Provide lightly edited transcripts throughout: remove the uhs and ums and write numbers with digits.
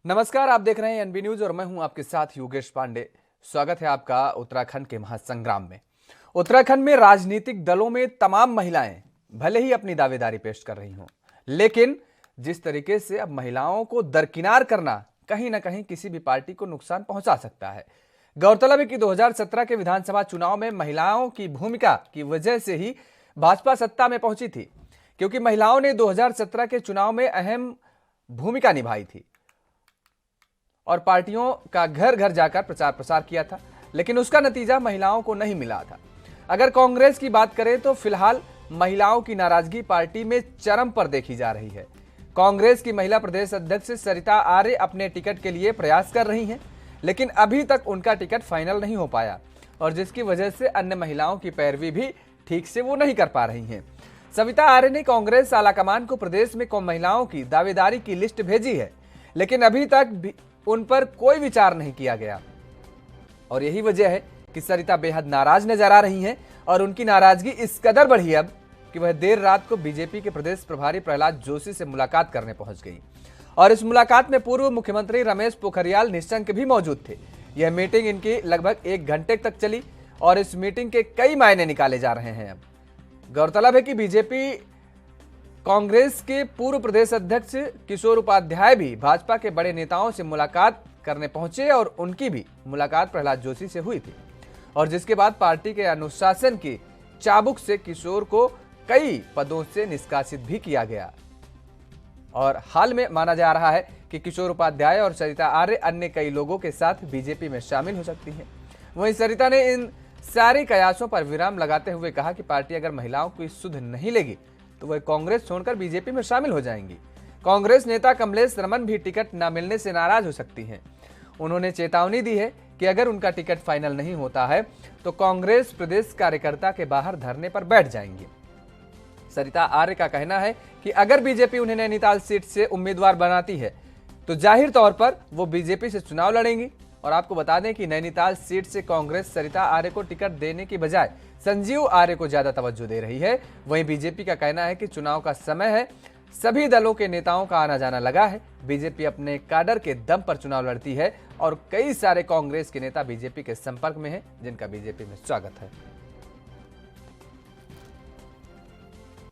नमस्कार, आप देख रहे हैं एनबी न्यूज और मैं हूं आपके साथ योगेश पांडे। स्वागत है आपका उत्तराखंड के महासंग्राम में। उत्तराखंड में राजनीतिक दलों में तमाम महिलाएं भले ही अपनी दावेदारी पेश कर रही हों, लेकिन जिस तरीके से अब महिलाओं को दरकिनार करना कहीं ना कहीं किसी भी पार्टी को नुकसान पहुंचा सकता है। गौरतलब है कि 2017 के विधानसभा चुनाव में महिलाओं की भूमिका की वजह से ही भाजपा सत्ता में पहुंची थी, क्योंकि महिलाओं ने 2017 के चुनाव में अहम भूमिका निभाई थी और पार्टियों का घर घर जाकर प्रचार प्रसार किया था, लेकिन उसका नतीजा महिलाओं को नहीं मिला था। अगर कांग्रेस की बात करें तो फिलहाल महिलाओं की नाराजगी पार्टी में चरम पर देखी जा रही है। कांग्रेस की महिला प्रदेश अध्यक्ष सरिता आर्य अपने टिकट के लिए प्रयास कर रही हैं, लेकिन अभी तक उनका टिकट फाइनल नहीं हो पाया और जिसकी वजह से अन्य महिलाओं की पैरवी भी ठीक से वो नहीं कर पा रही हैं। सविता आर्य ने कांग्रेस आलाकमान को प्रदेश में महिलाओं की दावेदारी की लिस्ट भेजी है, लेकिन अभी तक भी उन पर कोई विचार नहीं किया गया और यही वजह है कि सरिता बेहद नाराज नजर आ रही हैं और उनकी नाराजगी इस कदर बढ़ी अब कि वह देर रात को बीजेपी के प्रदेश प्रभारी प्रहलाद जोशी से मुलाकात करने पहुंच गई और इस मुलाकात में पूर्व मुख्यमंत्री रमेश पोखरियाल निशंक भी मौजूद थे। यह मीटिंग इनकी लगभग 1 घंटे तक चली और इस मीटिंग के कई मायने निकाले जा रहे हैं। अब गौरतलब है कि बीजेपी कांग्रेस के पूर्व प्रदेश अध्यक्ष किशोर उपाध्याय भी भाजपा के बड़े नेताओं से मुलाकात करने पहुंचे और उनकी भी मुलाकात प्रहलाद जोशी से हुई थी और जिसके बाद पार्टी के अनुशासन की चाबुक से किशोर को कई पदों से निष्कासित भी किया गया और हाल में माना जा रहा है कि किशोर उपाध्याय और सरिता आर्य अन्य कई लोगों के साथ बीजेपी में शामिल हो सकती हैं। वहीं सरिता ने इन सारे कयासों पर विराम लगाते हुए कहा कि पार्टी अगर महिलाओं की सुध नहीं लेगी तो वह कांग्रेस छोड़कर बीजेपी में शामिल हो जाएंगी। कांग्रेस नेता कमलेश रमन भी टिकट न मिलने से नाराज हो सकती हैं। उन्होंने चेतावनी दी है कि अगर उनका टिकट फाइनल नहीं होता है तो कांग्रेस प्रदेश कार्यकर्ता के बाहर धरने पर बैठ जाएंगी। सरिता आर्य का कहना है कि अगर बीजेपी उन्हें नैनीताल सीट से उम्मीदवार बनाती है तो जाहिर तौर पर वो बीजेपी से चुनाव लड़ेंगी और आपको बता दें कि नैनीताल सीट से कांग्रेस सरिता आर्य को टिकट देने की बजाय संजीव आर्य को ज्यादा तवज्जो दे रही है। वहीं बीजेपी का कहना है कि चुनाव का समय है, सभी दलों के नेताओं का आना जाना लगा है, बीजेपी अपने काडर के दम पर चुनाव लड़ती है और कई सारे कांग्रेस के नेता बीजेपी के संपर्क में हैं, जिनका बीजेपी में स्वागत है।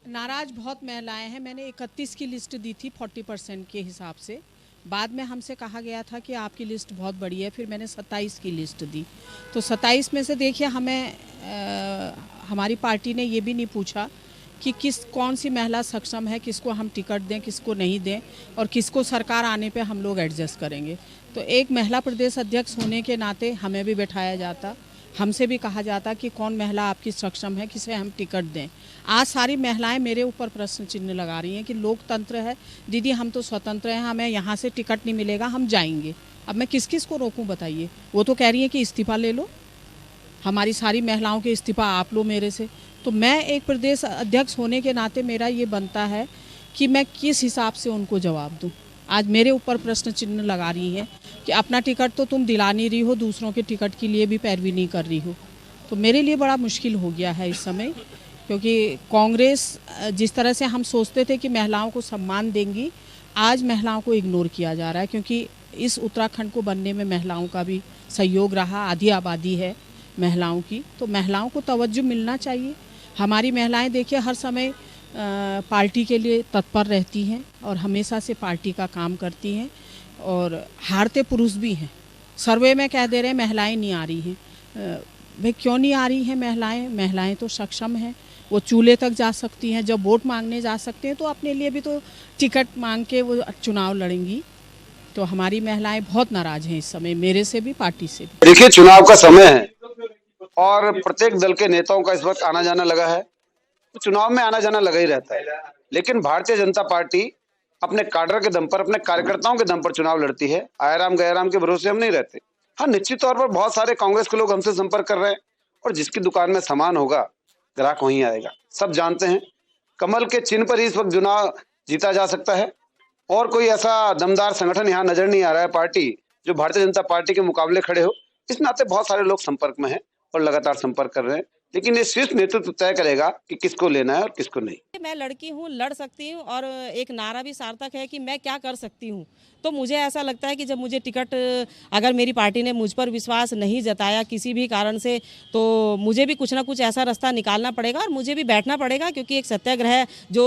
नाराज बहुत महिलाएं हैं। मैंने 31 की लिस्ट दी थी 40% के हिसाब से। बाद में हमसे कहा गया था कि आपकी लिस्ट बहुत बड़ी है, फिर मैंने 27 की लिस्ट दी। तो 27 में से देखिए हमें हमारी पार्टी ने ये भी नहीं पूछा कि कौन सी महिला सक्षम है, किसको हम टिकट दें, किसको नहीं दें और किसको सरकार आने पे हम लोग एडजस्ट करेंगे। तो एक महिला प्रदेश अध्यक्ष होने के नाते हमें भी बैठाया जाता, हमसे भी कहा जाता कि कौन महिला आपकी सक्षम है, किसे हम टिकट दें। आज सारी महिलाएं मेरे ऊपर प्रश्न चिन्ह लगा रही हैं कि लोकतंत्र है दीदी, हम तो स्वतंत्र हैं, हमें यहाँ से टिकट नहीं मिलेगा, हम जाएंगे। अब मैं किस किस को रोकूं बताइए। वो तो कह रही है कि इस्तीफा ले लो, हमारी सारी महिलाओं के इस्तीफा आप लो मेरे से। तो मैं एक प्रदेश अध्यक्ष होने के नाते मेरा ये बनता है कि मैं किस हिसाब से उनको जवाब दूँ। आज मेरे ऊपर प्रश्न चिन्ह लगा रही हैं कि अपना टिकट तो तुम दिला नहीं रही हो, दूसरों के टिकट के लिए भी पैरवी नहीं कर रही हो। तो मेरे लिए बड़ा मुश्किल हो गया है इस समय, क्योंकि कांग्रेस जिस तरह से हम सोचते थे कि महिलाओं को सम्मान देंगी, आज महिलाओं को इग्नोर किया जा रहा है। क्योंकि इस उत्तराखंड को बनने में महिलाओं का भी सहयोग रहा, आधी आबादी है महिलाओं की, तो महिलाओं को तवज्जो मिलना चाहिए। हमारी महिलाएं देखिए हर समय पार्टी के लिए तत्पर रहती हैं और हमेशा से पार्टी का काम करती हैं और हारते पुरुष भी हैं। सर्वे में कह दे रहे हैं महिलाएं नहीं आ रही हैं। भाई क्यों नहीं आ रही हैं महिलाएं? महिलाएं तो सक्षम हैं, वो चूल्हे तक जा सकती हैं, जब वोट मांगने जा सकते हैं तो अपने लिए भी तो टिकट मांग के वो चुनाव लड़ेंगी। तो हमारी महिलाएं बहुत नाराज हैं इस समय, मेरे से भी पार्टी से भी। देखिए चुनाव का समय है और प्रत्येक दल के नेताओं का इस वक्त आना जाना लगा है, तो चुनाव में आना जाना लगा ही रहता है। लेकिन भारतीय जनता पार्टी अपने काडर के दम पर, अपने कार्यकर्ताओं के दम पर चुनाव लड़ती है। आयराम गैराम के भरोसे हम नहीं रहते। हाँ, निश्चित तौर पर बहुत सारे कांग्रेस के लोग हमसे संपर्क कर रहे हैं और जिसकी दुकान में सामान होगा ग्राहक वहीं आएगा। सब जानते हैं कमल के चिन्ह पर ही इस वक्त चुनाव जीता जा सकता है और कोई ऐसा दमदार संगठन यहाँ नजर नहीं आ रहा है पार्टी जो भारतीय जनता पार्टी के मुकाबले खड़े हो। इस नाते बहुत सारे लोग संपर्क में हैं और लगातार संपर्क कर रहे हैं। लेकिन ये शीर्ष नेतृत्व तय करेगा कि किसको लेना है और किसको नहीं। मैं लड़की हूँ, लड़ सकती हूँ और एक नारा भी सार्थक है कि मैं क्या कर सकती हूँ। तो मुझे ऐसा लगता है कि जब मुझे टिकट, अगर मेरी पार्टी ने मुझ पर विश्वास नहीं जताया किसी भी कारण से, तो मुझे भी कुछ ना कुछ ऐसा रास्ता निकालना पड़ेगा और मुझे भी बैठना पड़ेगा, क्योंकि एक सत्याग्रह जो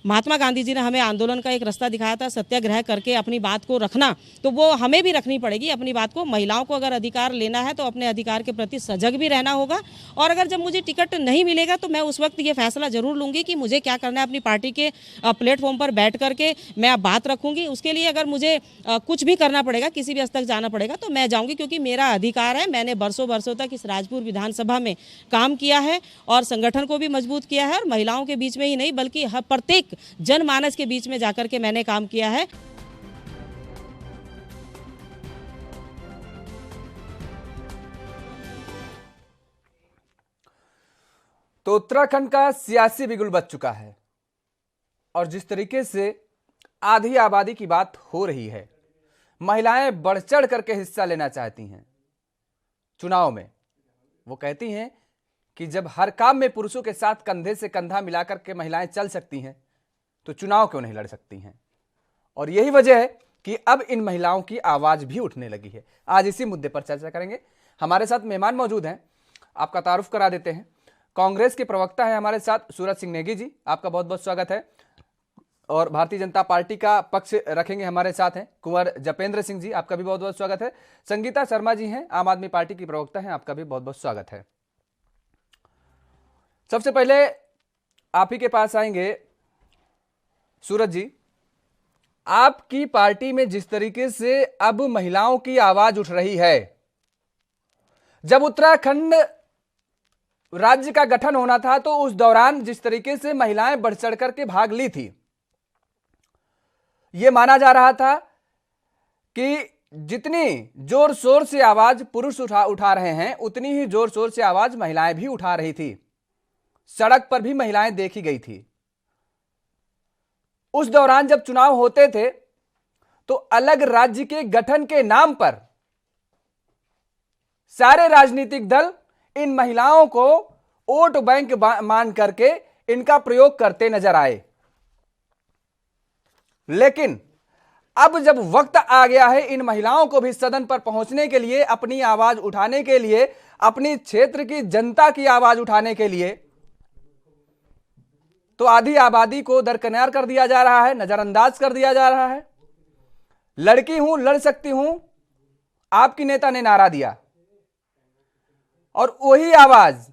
महात्मा गांधी जी ने हमें आंदोलन का एक रास्ता दिखाया था, सत्याग्रह करके अपनी बात को रखना, तो वो हमें भी रखनी पड़ेगी अपनी बात को। महिलाओं को अगर अधिकार लेना है तो अपने अधिकार के प्रति सजग भी रहना होगा। और अगर जब मुझे टिकट नहीं मिलेगा तो मैं उस वक्त ये फैसला जरूर लूंगी कि मुझे क्या करना है। अपनी पार्टी के प्लेटफॉर्म पर बैठ करके मैं बात रखूंगी। उसके लिए अगर मुझे कुछ भी करना पड़ेगा, किसी भी स्तर तक जाना पड़ेगा, तो मैं जाऊंगी, क्योंकि मेरा अधिकार है। मैंने बरसों तक इस राजपुर विधानसभा में काम किया है और संगठन को भी मजबूत किया है, और महिलाओं के बीच में ही नहीं बल्कि प्रत्येक जनमानस के बीच में जाकर के मैंने काम किया है। तो उत्तराखंड का सियासी बिगुल बच चुका है और जिस तरीके से आधी आबादी की बात हो रही है, महिलाएं बढ़ चढ़ करके हिस्सा लेना चाहती हैं चुनाव में। वो कहती हैं कि जब हर काम में पुरुषों के साथ कंधे से कंधा मिलाकर के महिलाएं चल सकती हैं तो चुनाव क्यों नहीं लड़ सकती हैं। और यही वजह है कि अब इन महिलाओं की आवाज भी उठने लगी है। आज इसी मुद्दे पर चर्चा करेंगे। हमारे साथ मेहमान मौजूद हैं, आपका तारुफ करा देते हैं। कांग्रेस के प्रवक्ता है हमारे साथ सूरज सिंह नेगी जी, आपका बहुत बहुत स्वागत है। और भारतीय जनता पार्टी का पक्ष रखेंगे हमारे साथ हैं कुंवर जपेंद्र सिंह जी, आपका भी बहुत बहुत स्वागत है। संगीता शर्मा जी हैं, आम आदमी पार्टी की प्रवक्ता हैं, आपका भी बहुत बहुत स्वागत है। सबसे पहले आप ही के पास आएंगे सूरज जी। आपकी पार्टी में जिस तरीके से अब महिलाओं की आवाज उठ रही है, जब उत्तराखंड राज्य का गठन होना था तो उस दौरान जिस तरीके से महिलाएं बढ़ चढ़ करके भाग ली थी, यह माना जा रहा था कि जितनी जोर शोर से आवाज पुरुष उठा रहे हैं, उतनी ही जोर शोर से आवाज महिलाएं भी उठा रही थी। सड़क पर भी महिलाएं देखी गई थी। उस दौरान जब चुनाव होते थे तो अलग राज्य के गठन के नाम पर सारे राजनीतिक दल इन महिलाओं को वोट बैंक मान करके इनका प्रयोग करते नजर आए। लेकिन अब जब वक्त आ गया है इन महिलाओं को भी सदन पर पहुंचने के लिए, अपनी आवाज उठाने के लिए, अपनी क्षेत्र की जनता की आवाज उठाने के लिए, तो आधी आबादी को दरकिनार कर दिया जा रहा है, नजरअंदाज कर दिया जा रहा है। लड़की हूं, लड़ सकती हूं, आपकी नेता ने नारा दिया और वही आवाज,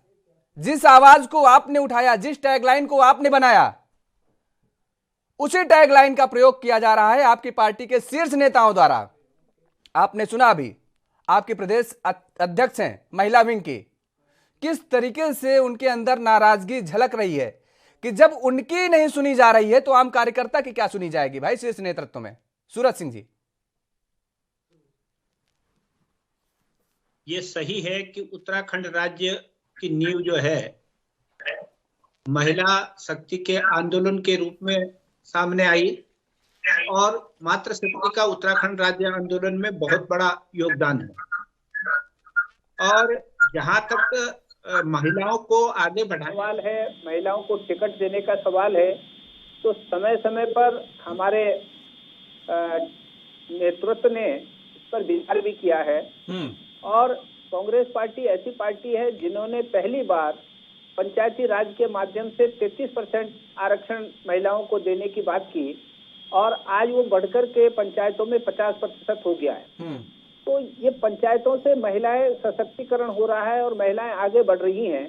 जिस आवाज को आपने उठाया, जिस टैगलाइन को आपने बनाया, उसी टैगलाइन का प्रयोग किया जा रहा है आपकी पार्टी के शीर्ष नेताओं द्वारा। आपने सुना अभी आपके प्रदेश अध्यक्ष हैं महिला विंग की, किस तरीके से उनके अंदर नाराजगी झलक रही है कि जब उनकी नहीं सुनी जा रही है तो आम कार्यकर्ता की क्या सुनी जाएगी भाई शीर्ष नेतृत्व में। सूरज सिंह जी, ये सही है कि उत्तराखंड राज्य की नींव जो है महिला शक्ति के आंदोलन के रूप में सामने आई और मातृशक्ति का उत्तराखंड राज्य आंदोलन में बहुत बड़ा योगदान है। और जहां तक महिलाओं को आगे बढ़ाने सवाल है, महिलाओं को टिकट देने का सवाल है, तो समय समय पर हमारे नेतृत्व ने इस पर विचार भी किया है। और कांग्रेस पार्टी ऐसी पार्टी है जिन्होंने पहली बार पंचायती राज के माध्यम से 33% आरक्षण महिलाओं को देने की बात की और आज वो बढ़कर के पंचायतों में 50% हो गया है। तो ये पंचायतों से महिलाएं सशक्तिकरण हो रहा है और महिलाएं आगे बढ़ रही हैं।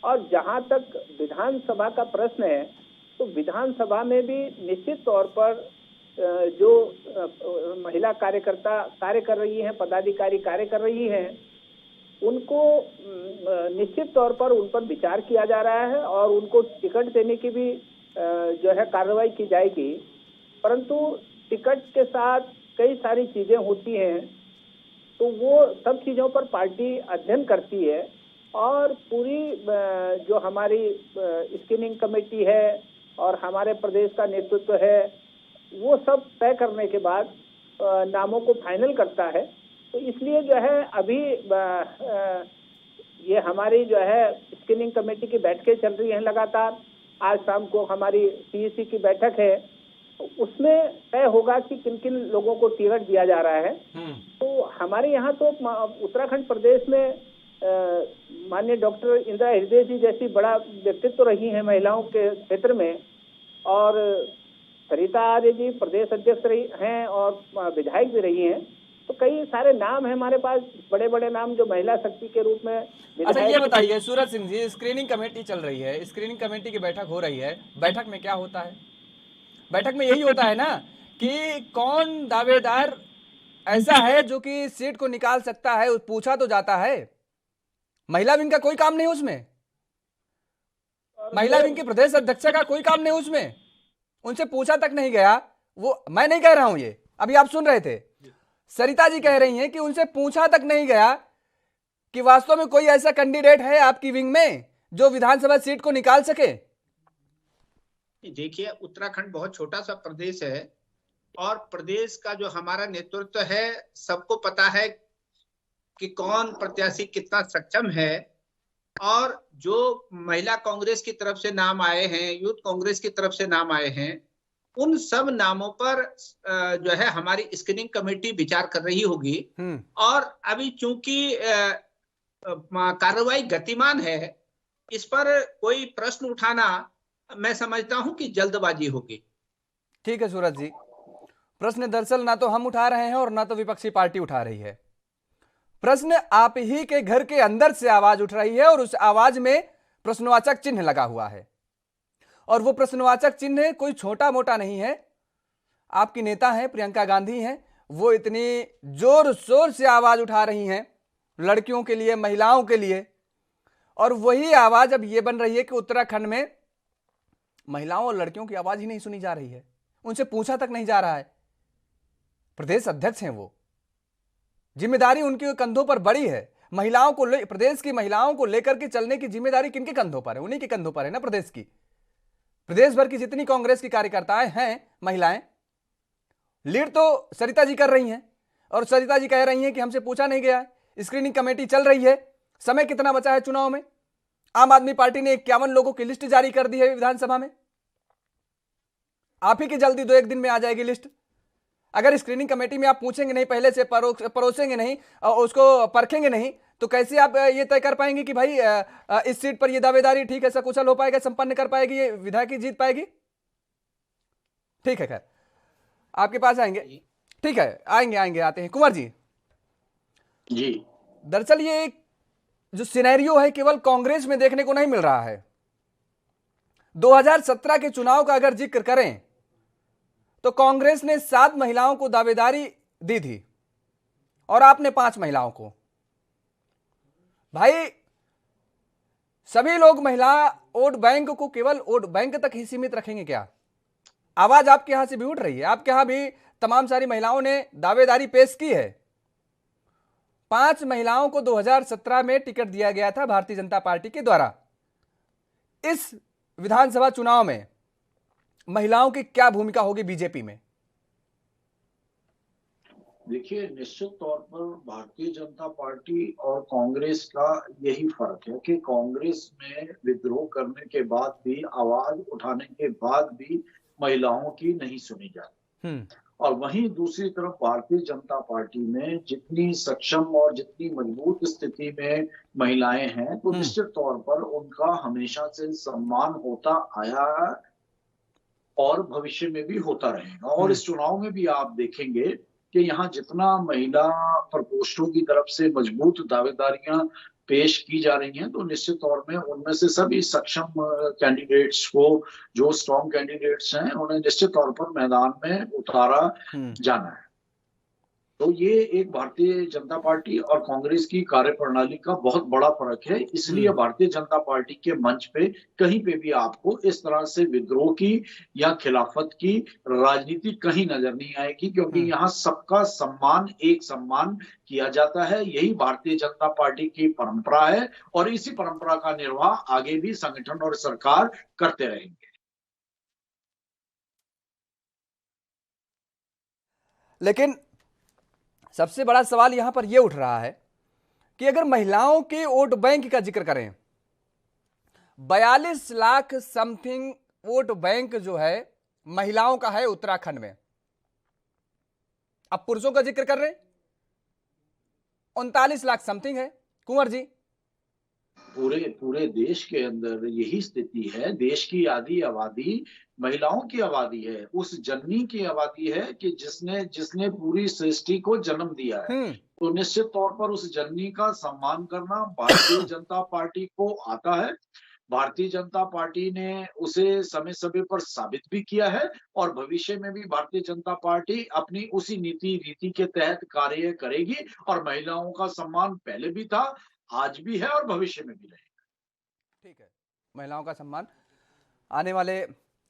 और जहां तक विधानसभा का प्रश्न है, तो विधानसभा में भी निश्चित तौर पर जो महिला कार्यकर्ता कार्य कर रही हैं, पदाधिकारी कार्य कर रही हैं, उनको निश्चित तौर पर उन पर विचार किया जा रहा है और उनको टिकट देने की भी जो है कार्रवाई की जाएगी। परंतु टिकट के साथ कई सारी चीजें होती हैं, तो वो सब चीजों पर पार्टी अध्ययन करती है और पूरी जो हमारी स्क्रीनिंग कमेटी है और हमारे प्रदेश का नेतृत्व है, वो सब तय करने के बाद नामों को फाइनल करता है। तो इसलिए जो है अभी ये हमारी जो है स्क्रीनिंग कमेटी की बैठकें चल रही हैं लगातार। आज शाम को हमारी पीईसी की बैठक है, उसमें तय होगा कि किन किन लोगों को टिकट दिया जा रहा है। तो हमारे यहाँ तो उत्तराखंड प्रदेश में माननीय डॉक्टर इंदिरा हृदय जी जैसी बड़ा व्यक्तित्व रही है महिलाओं के क्षेत्र में, और सरिता आर्य जी प्रदेश अध्यक्ष रही हैं और विधायक भी रही हैं। तो कई सारे नाम हैं हमारे पास, बड़े बड़े नाम जो महिला शक्ति के रूप में। अच्छा ये बताइए सूरज सिंह जी, स्क्रीनिंग कमेटी चल रही है, स्क्रीनिंग कमेटी की बैठक हो रही है, बैठक में क्या होता है? बैठक में यही होता है ना कि कौन दावेदार ऐसा है जो कि सीट को निकाल सकता है, पूछा तो जाता है। महिला विंग का कोई काम नहीं उसमें, महिला विंग के प्रदेश अध्यक्ष का कोई काम नहीं उसमें, उनसे पूछा तक नहीं गया। वो मैं नहीं कह रहा हूं, ये अभी आप सुन रहे थे, सरिता जी कह रही हैं कि उनसे पूछा तक नहीं गया कि वास्तव में कोई ऐसा कैंडिडेट है आपकी विंग में जो विधानसभा सीट को निकाल सके। देखिए, उत्तराखंड बहुत छोटा सा प्रदेश है और प्रदेश का जो हमारा नेतृत्व है सबको पता है कि कौन प्रत्याशी कितना सक्षम है। और जो महिला कांग्रेस की तरफ से नाम आए हैं, यूथ कांग्रेस की तरफ से नाम आए हैं, उन सब नामों पर जो है हमारी स्क्रीनिंग कमेटी विचार कर रही होगी। और अभी चूंकि कार्रवाई गतिमान है, इस पर कोई प्रश्न उठाना मैं समझता हूं कि जल्दबाजी होगी। ठीक है सूरज जी, प्रश्न दरअसल ना तो हम उठा रहे हैं और ना तो विपक्षी पार्टी उठा रही है। प्रश्न आप ही के घर के अंदर से आवाज उठ रही है और उस आवाज में प्रश्नवाचक चिन्ह लगा हुआ है, और वो प्रश्नवाचक चिन्ह कोई छोटा मोटा नहीं है। आपकी नेता है प्रियंका गांधी हैं, वो इतनी जोर शोर से आवाज उठा रही हैं लड़कियों के लिए, महिलाओं के लिए, और वही आवाज अब ये बन रही है कि उत्तराखंड में महिलाओं और लड़कियों की आवाज ही नहीं सुनी जा रही है, उनसे पूछा तक नहीं जा रहा है। प्रदेश अध्यक्ष हैं वो, जिम्मेदारी उनके कंधों पर बड़ी है। महिलाओं को प्रदेश की महिलाओं को लेकर के चलने की जिम्मेदारी किनके कंधों पर है? उन्हीं के कंधों पर है ना। प्रदेश की, प्रदेश भर की जितनी कांग्रेस की कार्यकर्ताएं हैं महिलाएं, लीड तो सरिता जी कर रही हैं, और सरिता जी कह रही हैं कि हमसे पूछा नहीं गया है। स्क्रीनिंग कमेटी चल रही है, समय कितना बचा है चुनाव में? आम आदमी पार्टी ने 51 लोगों की लिस्ट जारी कर दी है विधानसभा में, आप ही की जल्दी 2-1 दिन में आ जाएगी लिस्ट। अगर स्क्रीनिंग कमेटी में आप पूछेंगे नहीं, पहले से परोसेंगे नहीं और उसको परखेंगे नहीं, तो कैसे आप ये तय कर पाएंगे कि भाई इस सीट पर ये दावेदारी ठीक है, सकुशल हो पाएगा, संपन्न कर पाएगी, ये विधायक की जीत पाएगी? ठीक है, खैर आपके पास आएंगे। ठीक है, आएंगे आते हैं। कुंवर जी दरअसल ये एक जो सिनेरियो है केवल कांग्रेस में देखने को नहीं मिल रहा है। 2017 के चुनाव का अगर जिक्र करें तो कांग्रेस ने 7 महिलाओं को दावेदारी दी थी और आपने 5 महिलाओं को। भाई सभी लोग महिला वोट बैंक को केवल वोट बैंक तक ही सीमित रखेंगे क्या? आवाज आपके यहां से भी उठ रही है, आपके यहां भी तमाम सारी महिलाओं ने दावेदारी पेश की है। 5 महिलाओं को 2017 में टिकट दिया गया था भारतीय जनता पार्टी के द्वारा। इस विधानसभा चुनाव में महिलाओं की क्या भूमिका होगी बीजेपी में? देखिए, निश्चित तौर पर भारतीय जनता पार्टी और कांग्रेस का यही फर्क है कि कांग्रेस में विद्रोह करने के बाद भी, आवाज उठाने के बाद भी महिलाओं की नहीं सुनी जाती, और वहीं दूसरी तरफ भारतीय जनता पार्टी में जितनी सक्षम और जितनी मजबूत स्थिति में महिलाएं हैं, तो निश्चित तौर पर उनका हमेशा से सम्मान होता आया है और भविष्य में भी होता रहेगा। और इस चुनाव में भी आप देखेंगे कि यहाँ जितना महिला प्रकोष्ठों की तरफ से मजबूत दावेदारियां पेश की जा रही हैं, तो निश्चित तौर में उनमें से सभी सक्षम कैंडिडेट्स को, जो स्ट्रॉन्ग कैंडिडेट्स हैं, उन्हें निश्चित तौर पर मैदान में उतारा जाना है। तो ये एक भारतीय जनता पार्टी और कांग्रेस की कार्यप्रणाली का बहुत बड़ा फर्क है। इसलिए भारतीय जनता पार्टी के मंच पे कहीं पे भी आपको इस तरह से विद्रोह की या खिलाफत की राजनीति कहीं नजर नहीं आएगी, क्योंकि यहाँ सबका सम्मान एक सम्मान किया जाता है। यही भारतीय जनता पार्टी की परंपरा है और इसी परंपरा का निर्वाह आगे भी संगठन और सरकार करते रहेंगे। लेकिन सबसे बड़ा सवाल यहां पर यह उठ रहा है कि अगर महिलाओं के वोट बैंक का जिक्र करें 42 लाख समथिंग वोट बैंक जो है महिलाओं का है उत्तराखंड में। अब पुरुषों का जिक्र कर रहे हैं, 39 लाख समथिंग है। कुंवर जी, पूरे देश के अंदर यही स्थिति है। देश की आधी आबादी महिलाओं की आबादी है, उस जननी की आबादी है कि जिसने पूरी सृष्टि को जन्म दिया है। तो निश्चित तौर पर उस जननी का सम्मान करना भारतीय जनता पार्टी को आता है। भारतीय जनता पार्टी ने उसे समय समय पर साबित भी किया है और भविष्य में भी भारतीय जनता पार्टी अपनी उसी नीति रीति के तहत कार्य करेगी और महिलाओं का सम्मान पहले भी था, आज भी है और भविष्य में भी रहेगा। ठीक है, महिलाओं का सम्मान आने वाले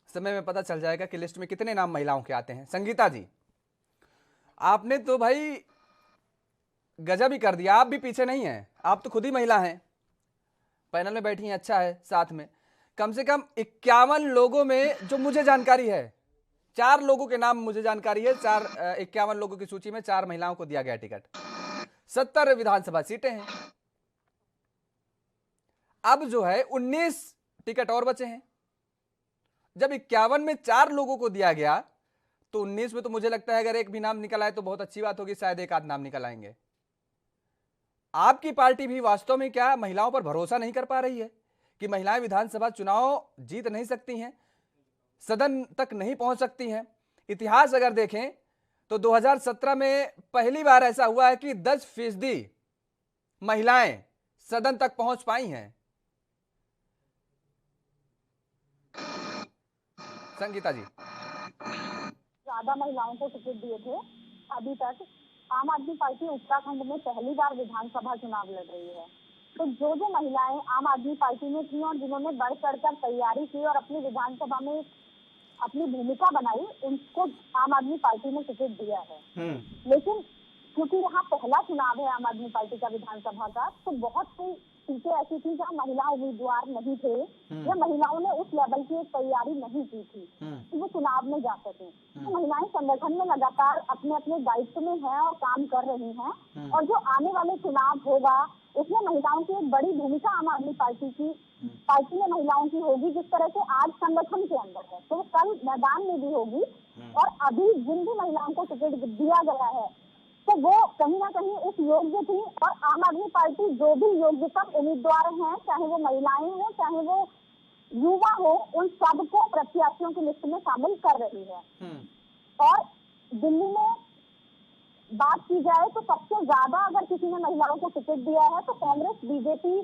समय में पता चल जाएगा कि लिस्ट में कितने नाम महिलाओं के आते हैं। संगीता जी, आपने तो भाई गजब ही कर दिया। आप भी पीछे नहीं हैं, आप तो खुद ही महिला हैं, पैनल में बैठी हैं, अच्छा है। साथ में कम से कम 51 लोगों में जो मुझे जानकारी है, 4 लोगों के नाम मुझे जानकारी है। 51 लोगों की सूची में 4 महिलाओं को दिया गया टिकट। 70 विधानसभा सीटें हैं। अब जो है 19 टिकट और बचे हैं। जब 51 में 4 लोगों को दिया गया तो 19 में तो मुझे लगता है अगर एक भी नाम निकल आए तो बहुत अच्छी बात होगी, शायद एक आध नाम निकल आएंगे। आपकी पार्टी भी वास्तव में क्या महिलाओं पर भरोसा नहीं कर पा रही है कि महिलाएं विधानसभा चुनाव जीत नहीं सकती हैं, सदन तक नहीं पहुंच सकती हैं? इतिहास अगर देखें तो 2017 में पहली बार ऐसा हुआ है कि 10% महिलाएं सदन तक पहुंच पाई हैं। संगीता जी, ज्यादा महिलाओं को टिकट दिए थे अभी तक। आम आदमी पार्टी उत्तराखंड में पहली बार विधानसभा चुनाव लड़ रही है, तो जो महिलाएं आम आदमी पार्टी में थी और जिन्होंने बढ़ चढ़कर तैयारी की और अपनी विधानसभा में अपनी भूमिका बनाई, उनको आम आदमी पार्टी ने टिकट दिया है। लेकिन क्योंकि यहाँ पहला चुनाव है आम आदमी पार्टी का विधानसभा का, तो बहुत सी सीटें ऐसी थी जहाँ महिला उम्मीदवार नहीं थे या महिलाओं ने उस लेवल की एक तैयारी नहीं की थी कि वो चुनाव में जा सके। तो महिलाएं संगठन में लगातार अपने अपने दायित्व में हैं और काम कर रही हैं, और जो आने वाले चुनाव होगा उसमें महिलाओं की एक बड़ी भूमिका आम आदमी पार्टी में महिलाओं की होगी। जिस तरह से आज संगठन के अंदर है, तो कल मैदान में भी होगी। और अभी जिन भी महिलाओं को टिकट दिया गया है तो वो कहीं ना कहीं उस योग्य थी, और आम आदमी पार्टी जो भी योग्यतम उम्मीदवार हैं, चाहे वो महिलाएं हो चाहे वो युवा हो, उन सबको प्रत्याशियों की लिस्ट में शामिल कर रही है। और दिल्ली में बात की जाए तो सबसे ज्यादा अगर किसी ने महिलाओं को टिकट दिया है तो कांग्रेस बीजेपी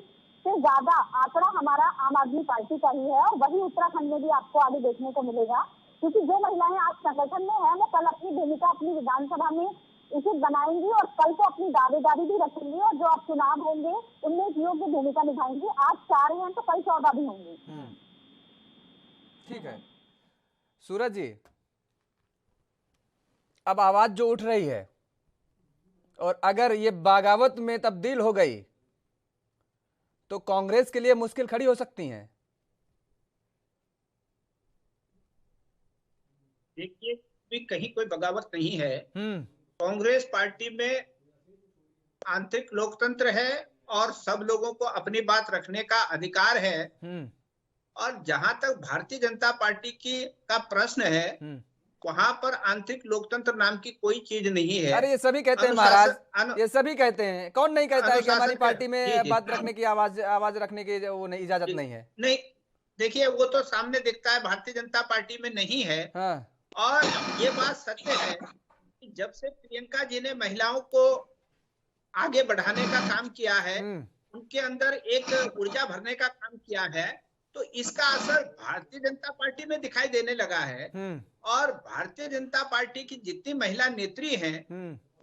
से ज्यादा आंकड़ा हमारा आम आदमी पार्टी का ही है। और वही उत्तराखंड में भी आपको आगे देखने को मिलेगा, क्योंकि जो महिलाएं आज संगठन में है वो कल अपनी भूमिका अपनी विधानसभा में उचित बनाएंगी और कल को अपनी दावेदारी भी रखेंगी, और जो आप चुनाव होंगे उनमें एक योग्य भूमिका निभाएंगी। आज 4 हैं तो कल 14 भी होंगे। ठीक है सूरज जी, अब आवाज जो उठ रही है और अगर ये बगावत में तब्दील हो गई तो कांग्रेस के लिए मुश्किल खड़ी हो सकती है। देखिए, कहीं कोई बगावत नहीं है। कांग्रेस पार्टी में आंतरिक लोकतंत्र है और सब लोगों को अपनी बात रखने का अधिकार है। और जहां तक भारतीय जनता पार्टी का प्रश्न है, वहां पर आंतरिक लोकतंत्र नाम की कोई चीज नहीं है। अरे ये सभी कहते हैं महाराज, ये सभी कहते हैं। कौन नहीं कहता है कि हमारी पार्टी में बात रखने की, आवाज रखने की वो नहीं, इजाजत नहीं है। नहीं, देखिए वो तो सामने दिखता है भारतीय जनता पार्टी में नहीं है। और ये बात सत्य है कि जब से प्रियंका जी ने महिलाओं को आगे बढ़ाने का काम किया है, उनके अंदर एक ऊर्जा भरने का काम किया है, तो इसका असर भारतीय जनता पार्टी में दिखाई देने लगा है। और भारतीय जनता पार्टी की जितनी महिला नेत्री हैं,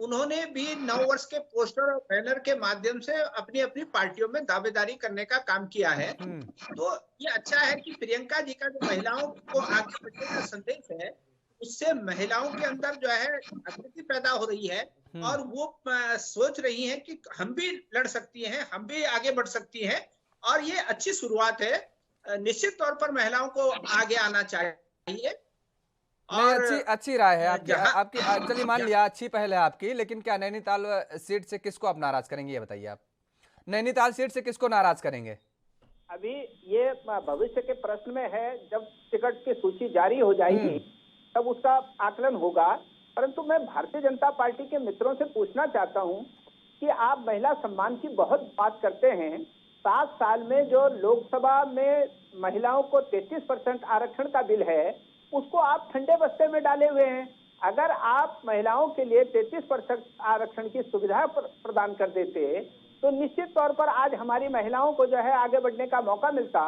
उन्होंने भी 9 वर्ष के पोस्टर और बैनर के माध्यम से अपनी अपनी पार्टियों में दावेदारी करने का काम किया है। तो ये अच्छा है कि प्रियंका जी का जो महिलाओं को आगे बढ़ने का संदेश है, उससे महिलाओं के अंदर जो है जागृति पैदा हो रही है और वो सोच रही हैं कि हम भी लड़ सकती हैं, हम भी आगे बढ़ सकती हैं। और ये अच्छी शुरुआत है। निश्चित तौर पर महिलाओं को आगे आना चाहिए। और अच्छी राय है आपकी। चलिए मान लिया अच्छी पहल है आपकी, लेकिन क्या नैनीताल सीट से किसको आप नाराज करेंगे, ये बताइए। आप नैनीताल सीट से किसको नाराज करेंगे? अभी ये भविष्य के प्रश्न में है, जब टिकट की सूची जारी हो जाएगी तब उसका आकलन होगा। परंतु मैं भारतीय जनता पार्टी के मित्रों से पूछना चाहता हूं कि आप महिला सम्मान की बहुत बात करते हैं। 7 साल में जो लोकसभा में महिलाओं को 33% आरक्षण का बिल है, उसको आप ठंडे बस्ते में डाले हुए हैं। अगर आप महिलाओं के लिए 33% आरक्षण की सुविधा प्रदान कर देते तो निश्चित तौर पर आज हमारी महिलाओं को जो है आगे बढ़ने का मौका मिलता।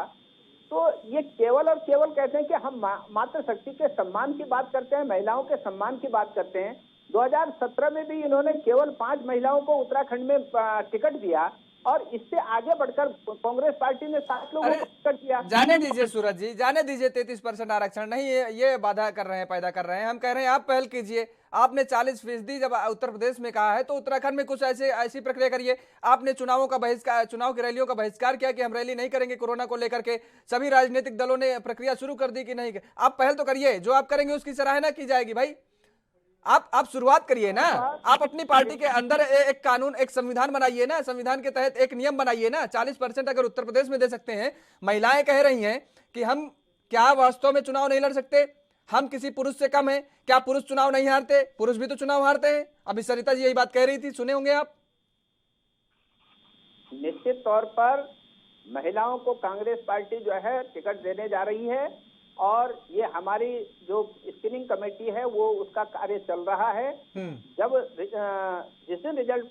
तो ये केवल और केवल कहते हैं कि हम मातृशक्ति के सम्मान की बात करते हैं, महिलाओं के सम्मान की बात करते हैं। 2017 में भी इन्होंने केवल 5 महिलाओं को उत्तराखंड में टिकट दिया और इससे आगे बढ़कर कांग्रेस पार्टी ने 7 लोगों को टिकट दिया। जाने दीजिए सूरज जी, जाने दीजिए। 33% आरक्षण नहीं, ये बाधा कर रहे हैं, पैदा कर रहे हैं। हम कह रहे हैं आप पहल कीजिए। आपने 40% जब उत्तर प्रदेश में कहा है तो उत्तराखंड में कुछ ऐसी प्रक्रिया करिए। आपने चुनाव की रैलियों का बहिष्कार किया कि हम रैली नहीं करेंगे कोरोना को लेकर के। सभी राजनीतिक दलों ने प्रक्रिया शुरू कर दी कि नहीं। आप पहल तो करिए, जो आप करेंगे उसकी सराहना की जाएगी। भाई आप शुरुआत करिए ना। आप अपनी पार्टी के अंदर एक कानून, एक संविधान बनाइए ना। संविधान के तहत एक नियम बनाइए ना। 40% अगर उत्तर प्रदेश में दे सकते हैं, महिलाएं कह रही हैं कि हम क्या वास्तव में चुनाव नहीं लड़ सकते, हम किसी पुरुष से कम हैं क्या? पुरुष चुनाव नहीं हारते? पुरुष भी तो चुनाव हारते हैं। अभी सरिता जी यही बात कह रही थी, सुने होंगे आप। निश्चित तौर पर महिलाओं को कांग्रेस पार्टी जो है टिकट देने जा रही है और ये हमारी जो स्क्रीनिंग कमेटी है वो उसका कार्य चल रहा है। जब जिस दिन रिजल्ट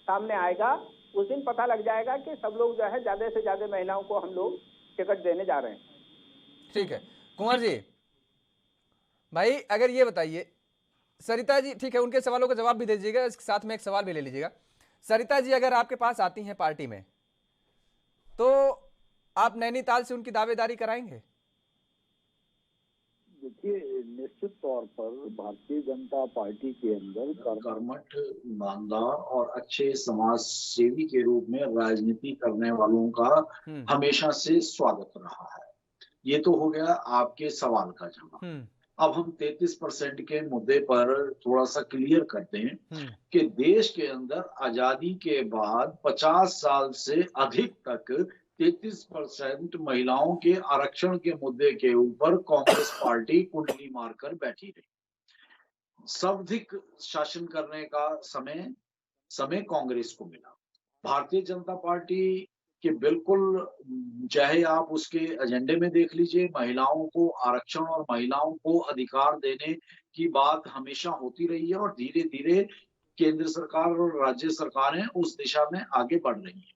सामने आएगा उस दिन पता लग जाएगा कि सब लोग जो है ज्यादा से ज्यादा महिलाओं को हम लोग टिकट देने जा रहे हैं। ठीक है कुंवर जी, भाई अगर ये बताइए, सरिता जी ठीक है, उनके सवालों का जवाब भी दे दीजिएगा, इसके साथ में एक सवाल भी ले लीजिएगा। सरिता जी अगर आपके पास आती हैं पार्टी में तो आप नैनीताल से उनकी दावेदारी कराएंगे? देखिए, निश्चित तौर पर भारतीय जनता पार्टी के अंदर कर्मठ, ईमानदार और अच्छे समाज सेवी के रूप में राजनीति करने वालों का हमेशा से स्वागत रहा है। ये तो हो गया आपके सवाल का जवाब। अब हम 33% के मुद्दे पर थोड़ा सा क्लियर करते हैं कि देश के अंदर आजादी के बाद 50 साल से अधिक तक 33% महिलाओं के आरक्षण के मुद्दे के ऊपर कांग्रेस पार्टी कुंडली मारकर बैठी रही। सर्वाधिक शासन करने का समय कांग्रेस को मिला। भारतीय जनता पार्टी कि बिल्कुल, चाहे आप उसके एजेंडे में देख लीजिए, महिलाओं को आरक्षण और महिलाओं को अधिकार देने की बात हमेशा होती रही है और धीरे धीरे केंद्र सरकार और राज्य सरकारें उस दिशा में आगे बढ़ रही हैं।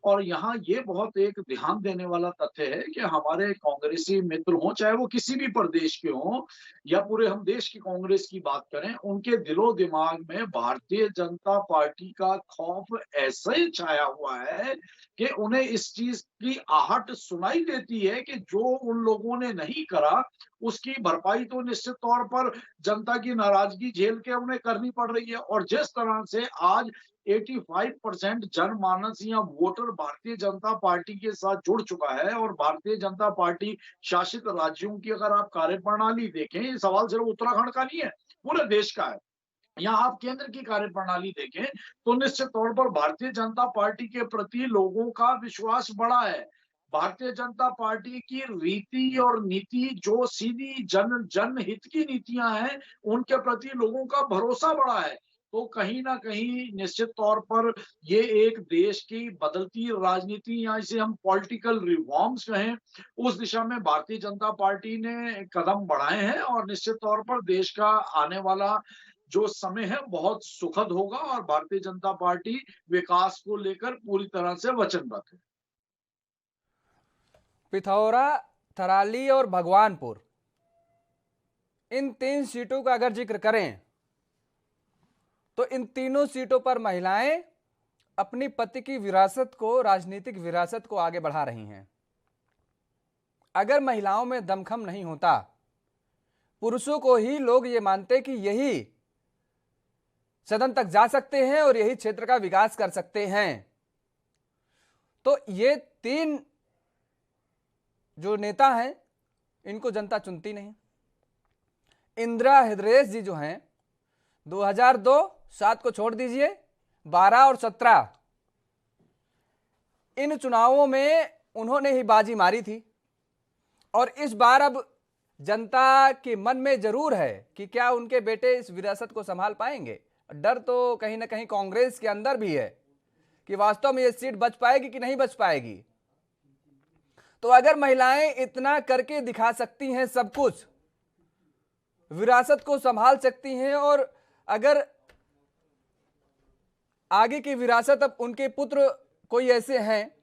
और यहाँ ये बहुत एक ध्यान देने वाला तथ्य है कि हमारे कांग्रेसी मित्र हों, चाहे वो किसी भी प्रदेश के हों या पूरे हम देश की कांग्रेस की बात करें, उनके दिलो दिमाग में भारतीय जनता पार्टी का खौफ ऐसा ही छाया हुआ है कि उन्हें इस चीज की आहट सुनाई देती है कि जो उन लोगों ने नहीं करा उसकी भरपाई तो निश्चित तौर पर जनता की नाराजगी झेल के उन्हें करनी पड़ रही है। और जिस तरह से आज 85% जनमानस या वोटर भारतीय जनता पार्टी के साथ जुड़ चुका है और भारतीय जनता पार्टी शासित राज्यों की अगर आप कार्यप्रणाली देखें, ये सवाल सिर्फ उत्तराखंड का नहीं है, पूरे देश का है। यहाँ आप केंद्र की कार्यप्रणाली देखें तो निश्चित तौर पर भारतीय जनता पार्टी के प्रति लोगों का विश्वास बढ़ा है। भारतीय जनता पार्टी की रीति और नीति जो सीधी जनहित की नीतियां हैं, उनके प्रति लोगों का भरोसा बढ़ा है। तो कहीं ना कहीं निश्चित तौर पर ये एक देश की बदलती राजनीति या इसे हम पॉलिटिकल रिफॉर्म्स कहें, उस दिशा में भारतीय जनता पार्टी ने कदम बढ़ाए हैं और निश्चित तौर पर देश का आने वाला जो समय है बहुत सुखद होगा और भारतीय जनता पार्टी विकास को लेकर पूरी तरह से वचनबद्ध है। पिथौरा, थराली और भगवानपुर, इन 3 सीटों का अगर जिक्र करें तो इन तीनों सीटों पर महिलाएं अपनी पति की विरासत को, राजनीतिक विरासत को आगे बढ़ा रही हैं। अगर महिलाओं में दमखम नहीं होता, पुरुषों को ही लोग ये मानते कि यही सदन तक जा सकते हैं और यही क्षेत्र का विकास कर सकते हैं, तो ये 3 जो नेता हैं इनको जनता चुनती नहीं। इंदिरा हृदयेश जी जो हैं 2002, 7 को छोड़ दीजिए, 12 और 17 इन चुनावों में उन्होंने ही बाजी मारी थी और इस बार अब जनता के मन में जरूर है कि क्या उनके बेटे इस विरासत को संभाल पाएंगे। डर तो कहीं ना कहीं कांग्रेस के अंदर भी है कि वास्तव में ये सीट बच पाएगी कि नहीं बच पाएगी। तो अगर महिलाएं इतना करके दिखा सकती हैं, सब कुछ विरासत को संभाल सकती हैं, और अगर आगे की विरासत अब उनके पुत्र कोई ऐसे हैं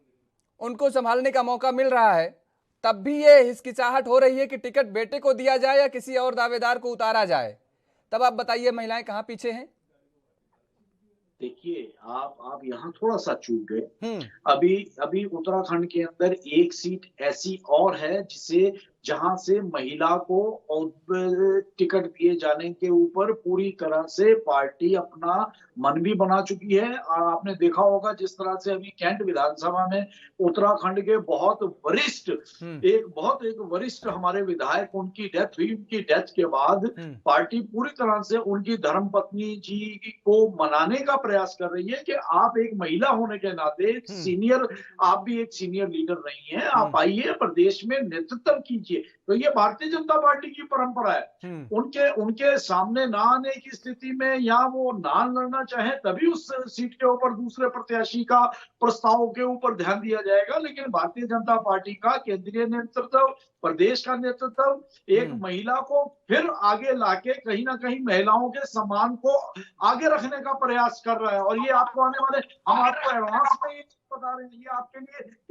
उनको संभालने का मौका मिल रहा है, तब भी ये हिचकिचाहट हो रही है कि टिकट बेटे को दिया जाए या किसी और दावेदार को उतारा जाए, तब आप बताइए महिलाएं कहां पीछे हैं? देखिए, आप यहाँ थोड़ा सा चूक गए। अभी उत्तराखंड के अंदर एक सीट ऐसी और है जिसे जहां से महिला को टिकट दिए जाने के ऊपर पूरी तरह से पार्टी अपना मन भी बना चुकी है। और आपने देखा होगा जिस तरह से अभी कैंट विधानसभा में उत्तराखंड के बहुत वरिष्ठ हमारे विधायक, उनकी डेथ हुई। उनकी डेथ के बाद पार्टी पूरी तरह से उनकी धर्मपत्नी जी को मनाने का प्रयास कर रही है कि आप एक महिला होने के नाते आप भी एक सीनियर लीडर नहीं है, आप आइए प्रदेश में नेतृत्व कीजिए। तो ये भारतीय जनता पार्टी की परंपरा है। उनके सामने ना आने की स्थिति में या वो ना लड़ना चाहे तभी उस सीट के ऊपर दूसरे प्रत्याशी का प्रस्ताव के ऊपर ध्यान दिया जाएगा। लेकिन भारतीय जनता पार्टी का केंद्रीय नेतृत्व, प्रदेश का नेतृत्व एक महिला को फिर आगे लाके कहीं ना कहीं महिलाओं के सम्मान को आगे रखने का प्रयास कर रहा है। और ये आपको आने वाले, हम आपको एडवांस में बता रहे हैं,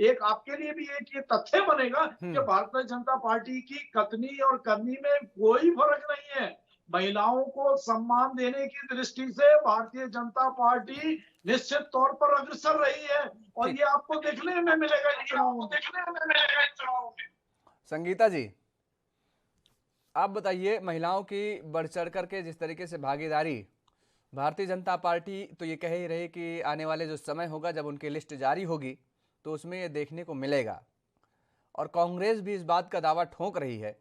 ये आपके लिए भी एक ये तथ्य बनेगा कि भारतीय जनता पार्टी की कथनी और करनी में कोई फर्क नहीं है। महिलाओं को सम्मान देने की दृष्टि से भारतीय जनता पार्टी निश्चित तौर पर अग्रसर रही है और ये आपको देखने में मिलेगा इन चुनावों में। संगीता जी, आप बताइए, महिलाओं की बढ़ चढ़ करके जिस तरीके से भागीदारी भारतीय जनता पार्टी तो ये कह ही रही कि आने वाले जो समय होगा जब उनकी लिस्ट जारी होगी तो उसमें ये देखने को मिलेगा, और कांग्रेस भी इस बात का दावा ठोक रही है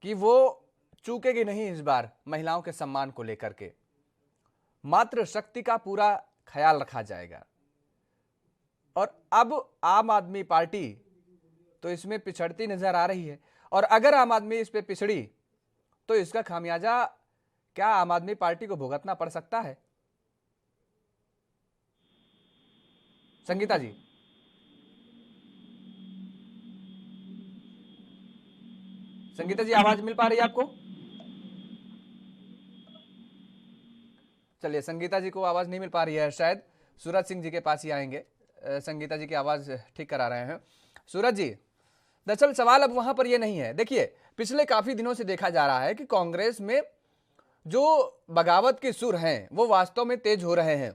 कि वो चूकेगी नहीं इस बार महिलाओं के सम्मान को लेकर के, मात्र शक्ति का पूरा ख्याल रखा जाएगा। और अब आम आदमी पार्टी तो इसमें पिछड़ती नजर आ रही है, और अगर आम आदमी इस पे पिछड़ी तो इसका खामियाजा क्या आम आदमी पार्टी को भुगतना पड़ सकता है? संगीता जी, संगीता जी आवाज मिल पा रही है आपको? चलिए, संगीता जी को आवाज नहीं मिल पा रही है, शायद सूरज सिंह जी के पास ही आएंगे, संगीता जी की आवाज ठीक करा रहे हैं। सूरज जी, दरअसल सवाल अब वहां पर यह नहीं है। देखिए, पिछले काफी दिनों से देखा जा रहा है कि कांग्रेस में जो बगावत के सुर हैं वो वास्तव में तेज हो रहे हैं।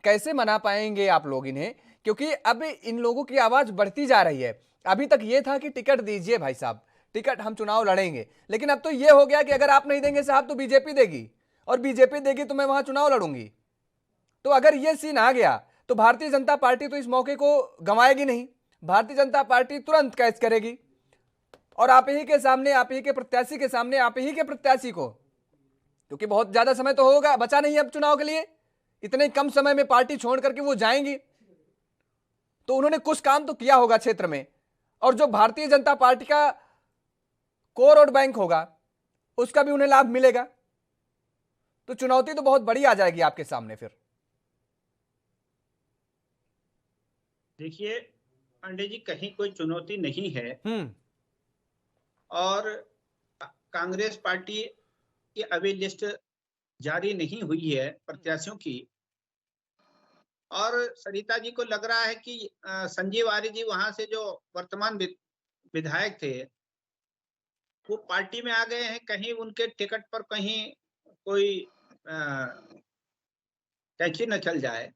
कैसे मना पाएंगे आप लोग इन्हें, क्योंकि अब इन लोगों की आवाज बढ़ती जा रही है। अभी तक ये था कि टिकट दीजिए भाई साहब, टिकट हम चुनाव लड़ेंगे, लेकिन अब तो ये हो गया कि अगर आप नहीं देंगे साहब तो बीजेपी देगी, और बीजेपी देगी तो मैं वहां चुनाव लड़ूंगी। तो अगर ये सीन आ गया तो भारतीय जनता पार्टी तो इस मौके को गंवाएगी नहीं, भारतीय जनता पार्टी तुरंत कैच करेगी और आप ही के सामने, आप ही के प्रत्याशी के सामने, आप ही के प्रत्याशी को, क्योंकि बहुत ज्यादा समय तो होगा बचा नहीं अब चुनाव के लिए, इतने कम समय में पार्टी छोड़ करके वो जाएंगी, तो उन्होंने कुछ काम तो किया होगा क्षेत्र में, और जो भारतीय जनता पार्टी का कोर वोट बैंक होगा उसका भी उन्हें लाभ मिलेगा। तो चुनौती तो बहुत बड़ी आ जाएगी आपके सामने फिर। देखिए पांडे जी, कहीं कोई चुनौती नहीं है, और कांग्रेस पार्टी की अभी लिस्ट जारी नहीं हुई है प्रत्याशियों की, और सरिता जी को लग रहा है कि संजीव आर्य जी वहां से जो वर्तमान विधायक थे वो पार्टी में आ गए हैं, कहीं उनके टिकट पर कहीं कोई कैंची न चल जाए।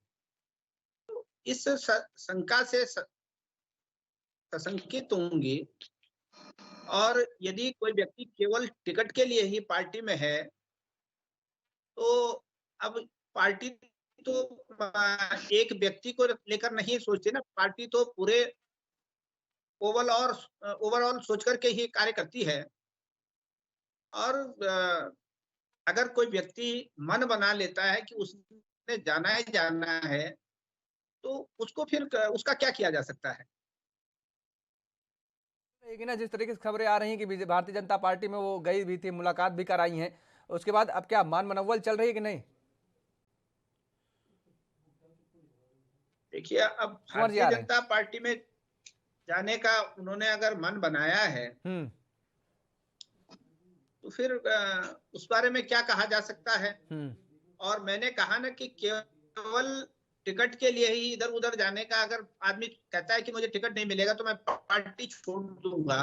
तो इस शंका से सशंकित होंगी, और यदि कोई व्यक्ति केवल टिकट के लिए ही पार्टी में है तो अब पार्टी तो एक व्यक्ति को लेकर नहीं सोचती ना, पार्टी तो पूरे ओवरऑल सोच करके ही कार्य करती है। और अगर कोई व्यक्ति मन बना लेता है कि उसने जाना ही जाना है तो उसको फिर उसका क्या किया जा सकता है। लेकिन ना जिस तरीके से खबरें आ रही हैं कि भारतीय जनता पार्टी में वो गई भी थी, मुलाकात भी कराई हैं, उसके बाद अब क्या मान मनौवल चल रही है कि नहीं? देखिए, अब भारतीय जनता पार्टी में जाने का उन्होंने अगर मन बनाया है तो फिर उस बारे में क्या कहा जा सकता है। और मैंने कहा ना कि केवल टिकट के लिए ही इधर उधर जाने का, अगर आदमी कहता है कि मुझे टिकट नहीं मिलेगा तो मैं पार्टी छोड़ दूंगा,